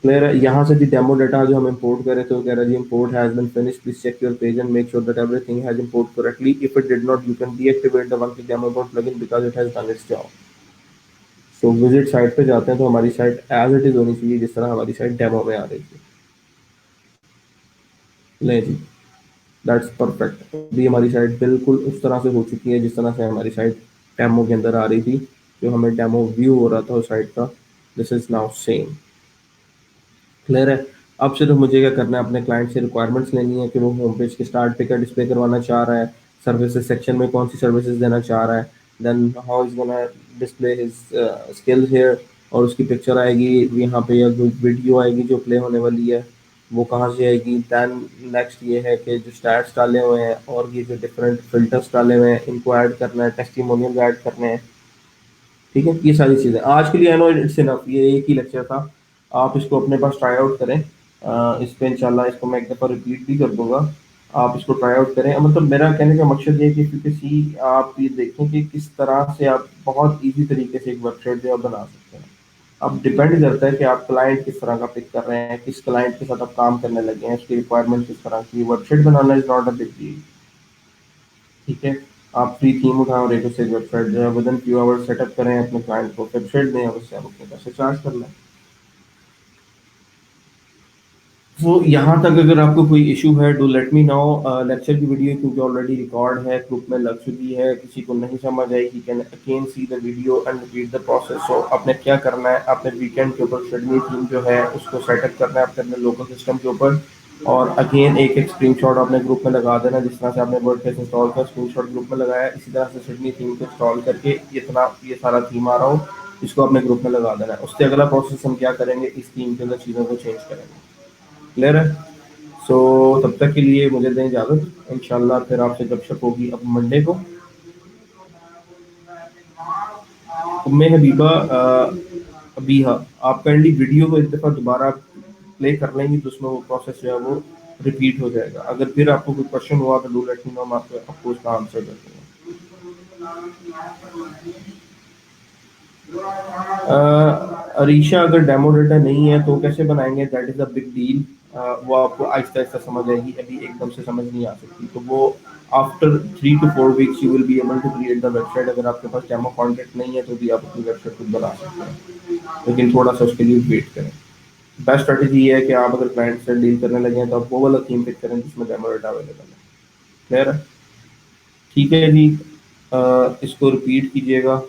क्लियर है। यहाँ से जी डेमो डाटा जो हम इंपोर्ट कर रहे थे वो कह रहा है जी import has been finished, please check your page and make sure that everything has import correctly, if it did not you can deactivate the one click demo import plugin because it has done its job. So visit site पे जाते हैं तो हमारी site as it is होनी चाहिए जिस तरह हमारी साइट डेमो में आ रही थी। ले जी, दैट्स परफेक्ट। अभी हमारी साइट बिल्कुल उस तरह से हो चुकी है जिस तरह से हमारी साइट डेमो के अंदर आ रही थी, जो हमें डेमो व्यू हो रहा था उस साइट का। This is now same. Clear है। अब सिर्फ मुझे क्या करना है, अपने क्लाइंट से रिक्वायरमेंट्स लेनी है कि वो होम पेज के स्टार्ट पे क्या डिस्प्ले करवाना चाह रहा है, सर्विसेज सेक्शन में कौन सी सर्विसेज देना चाह रहा है, then how is gonna display his skills here, और उसकी पिक्चर आएगी यहाँ पे या वीडियो आएगी जो प्ले होने वाली है वो कहाँ से आएगी। दैन नेक्स्ट ये है कि जो स्टैट्स डाले हुए हैं और ये जो डिफरेंट फिल्टर्स डाले हुए हैं इनको ऐड करना है, टेस्टिमोनियल ऐड करने हैं। ठीक है, ये सारी चीज़ें आज के लिए आई नो इट्स इनफ, ये एक ही लेक्चर था। आप इसको अपने पास ट्राई आउट करें। इस पे इंशाल्लाह इसको मैं एक दफ़ा रिपीट भी कर दूंगा। आप इसको ट्राई आउट करें, मतलब मेरा कहने का मकसद ये है कि किसी आप ये देखें कि किस तरह से आप बहुत इजी तरीके से एक वेबसाइट जो है बना सकते हैं। अब डिपेंड करता है कि आप क्लाइंट किस तरह का पिक कर रहे हैं, किस क्लाइंट के साथ आप काम करने लगे हैं, उसकी रिक्वायरमेंट किस तरह की। Website banana is not a big deal. ठीक है, आप फ्री थीम उठाएं और एक उससे वेबसाइट जो है with in few hours setup करें, अपने क्लाइंट को वेबसाइट दें और उससे आप अपने पैसे चार्ज कर लें। तो यहाँ तक अगर आपको कोई इशू है do let me know. Lecture की वीडियो क्योंकि ऑलरेडी रिकॉर्ड है, ग्रुप में लग चुकी है, किसी को नहीं समझ आई he can again see the video and repeat the process. So आपने क्या करना है, आपने वीकेंड के ऊपर शेडमी थीम जो है उसको सेटअप करना है अपने लोकल सिस्टम के ऊपर, और अगेन एक एक स्क्रीनशॉट अपने ग्रुप में लगा देना। जिस तरह से आपने वर्डप्रेस इंस्टॉल का स्क्रीनशॉट ग्रुप में लगाया, इसी तरह से शेडमी थीम को इंस्टॉल करके इतना ये सारा थीम आ रहा हो इसको अपने ग्रुप में लगा देना है। उससे अगला प्रोसेस हम क्या करेंगे, इस थीम के अंदर चीज़ों को चेंज करेंगे। क्लियर है। सो तब तक के लिए मुझे दें इजाज़त, इंशाल्लाह फिर आपसे गपशप होगी अब मंडे को। उम्मे हबीबा अभी हाँ, आप काइंडली वीडियो को एक दफ़ा दोबारा प्ले कर लेंगी तो उसमें वो प्रोसेस जो है वो रिपीट हो जाएगा। अगर फिर आपको कोई क्वेश्चन हुआ तो डू लेट मी नो, मैं आपको उसका आंसर कर दूंगा। अरीशा, अगर डेमो डाटा नहीं है तो कैसे बनाएंगे, that is a big deal. वो आपको आहिस्ता आहिस्ता समझ आएगी, अभी एकदम से समझ नहीं आ सकती। तो वो after 3 to 4 weeks you will be able to create the website. अगर आपके पास डेमो कॉन्टेंट नहीं है तो भी आप अपनी वेबसाइट खुद बना सकते हैं, लेकिन थोड़ा सा उसके लिए वेट करें। बेस्ट स्ट्रेटेजी ये है कि आप अगर क्लाइंट से डील करने लगे हैं तो आप वो वाला थीम पिक करें जिसमें डेमो डाटा अवेलेबल है। क्लियर है। ठीक है जी, इसको रिपीट कीजिएगा।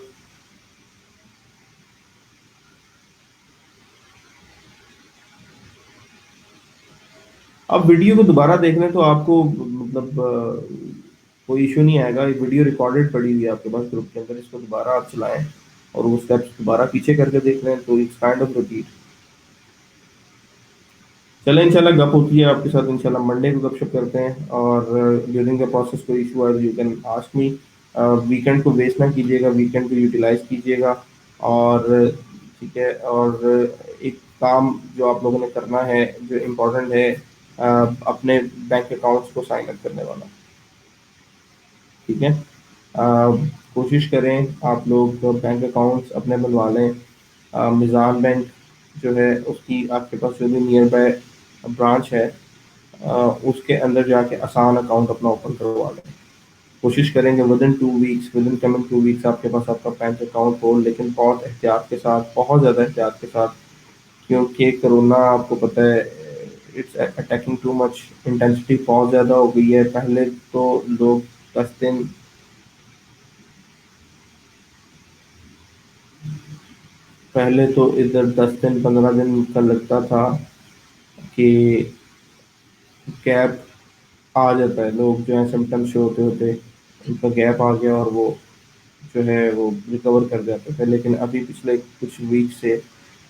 आप वीडियो को दोबारा देख लें तो आपको मतलब कोई इशू नहीं आएगा। ये वीडियो रिकॉर्डेड पड़ी हुई है आपके पास ग्रुप के अंदर, इसको दोबारा आप चलाएं और वो स्टेप्स दोबारा पीछे करके देख लें तो इट्स काइंड ऑफ रिपीट। चलें, इंशाल्लाह गप होती है आपके साथ, इंशाल्लाह मंडे को गपशप करते हैं। और ड्यूरिंग द प्रोसेस कोई इशू आए तो you can ask me. Weekend को वेस्ट ना कीजिएगा, वीकेंड को यूटिलाइज कीजिएगा। और ठीक है, और एक काम जो आप लोगों ने करना है जो इम्पोर्टेंट है, अपने बैंक अकाउंट्स को साइन अप करने वाला। ठीक है, कोशिश करें आप लोग बैंक अकाउंट्स अपने बनवा लें। मिज़ान बैंक जो है उसकी आपके पास जो भी नियर बाय ब्रांच है, उसके अंदर जाके आसान अकाउंट अपना ओपन करवा लें। कोशिश करेंगे with in 2 weeks, with in coming 2 weeks आपके पास आपका बैंक अकाउंट हो, लेकिन बहुत एहतियात के साथ, बहुत ज़्यादा एहतियात के साथ, क्योंकि कोरोना आपको पता है it's attacking too much, intensity बहुत ज़्यादा हो गई है। पहले तो लोग 10 दिन, पहले तो इधर 10 दिन 15 दिन का लगता था कि गैप आ जाता है, लोग जो है सिम्टम्स शो होते होते उनका गैप आ गया और वो जो है वो रिकवर कर जाते थे। लेकिन अभी पिछले कुछ वीक से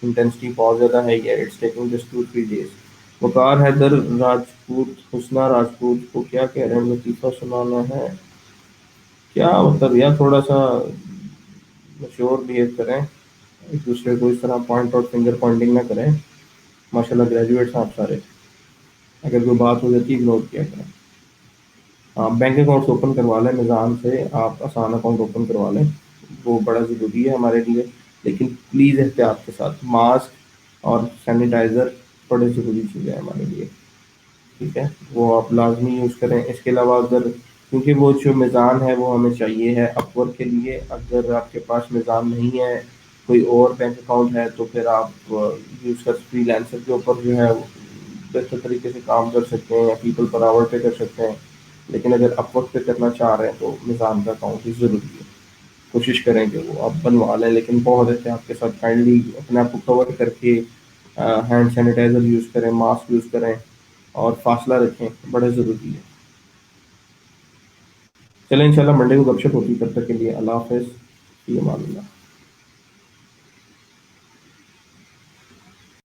इंटेंसिटी बहुत ज़्यादा है, इट्स टेकिंग जस्ट 2-3 डेज। वकार हैदर राजपूत, हुसना राजपूत को क्या कह रहे हैं, लतीफ़ा सुनाना है क्या? मतलब यार थोड़ा सा मश्योर बिहेव करें, एक दूसरे को इस तरह पॉइंट आउट फिंगर पॉइंटिंग ना करें। माशाल्लाह ग्रेजुएट्स आप सारे, अगर कोई बात हो जाती है इग्नोर किया करें। हाँ, बैंक अकाउंट्स ओपन करवा लें निज़ाम से, आप आसान अकाउंट ओपन करवा लें, वो बड़ा ज़रूरी है हमारे लिए। लेकिन प्लीज़ एहतियात के साथ, मास्क और सैनिटाइज़र बड़े ज़रूरी चीज़ें हैं हमारे लिए, ठीक है? वो आप लाज़मी यूज़ करें। इसके अलावा अगर, क्योंकि वो जो मीज़ान है वो हमें चाहिए है अपवर्क के लिए, अगर आपके पास मीज़ान नहीं है, कोई और बैंक अकाउंट है, तो फिर आप यूज़ कर फ्रीलांसर के ऊपर जो है वो बेहतर तरीके से काम कर सकते हैं या पीपल पर आवर पे कर सकते हैं। लेकिन अगर अपवर्क पे करना चाह रहे हैं तो मीज़ान का अकाउंट ही ज़रूरी है। कोशिश करें कि वो आप बनवा लें, लेकिन बहुत एहतियात के साथ काइंडली अपने आप को कवर करके हैंड सैनिटाइज़र यूज़ करें, मास्क यूज़ करें और फासला रखें, बड़ा ज़रूरी है। चलें इंशाल्लाह मंडे को गपशप होती है, तब तक के लिए अल्लाह हाफ़िज़, फ़ी अमान अल्लाह।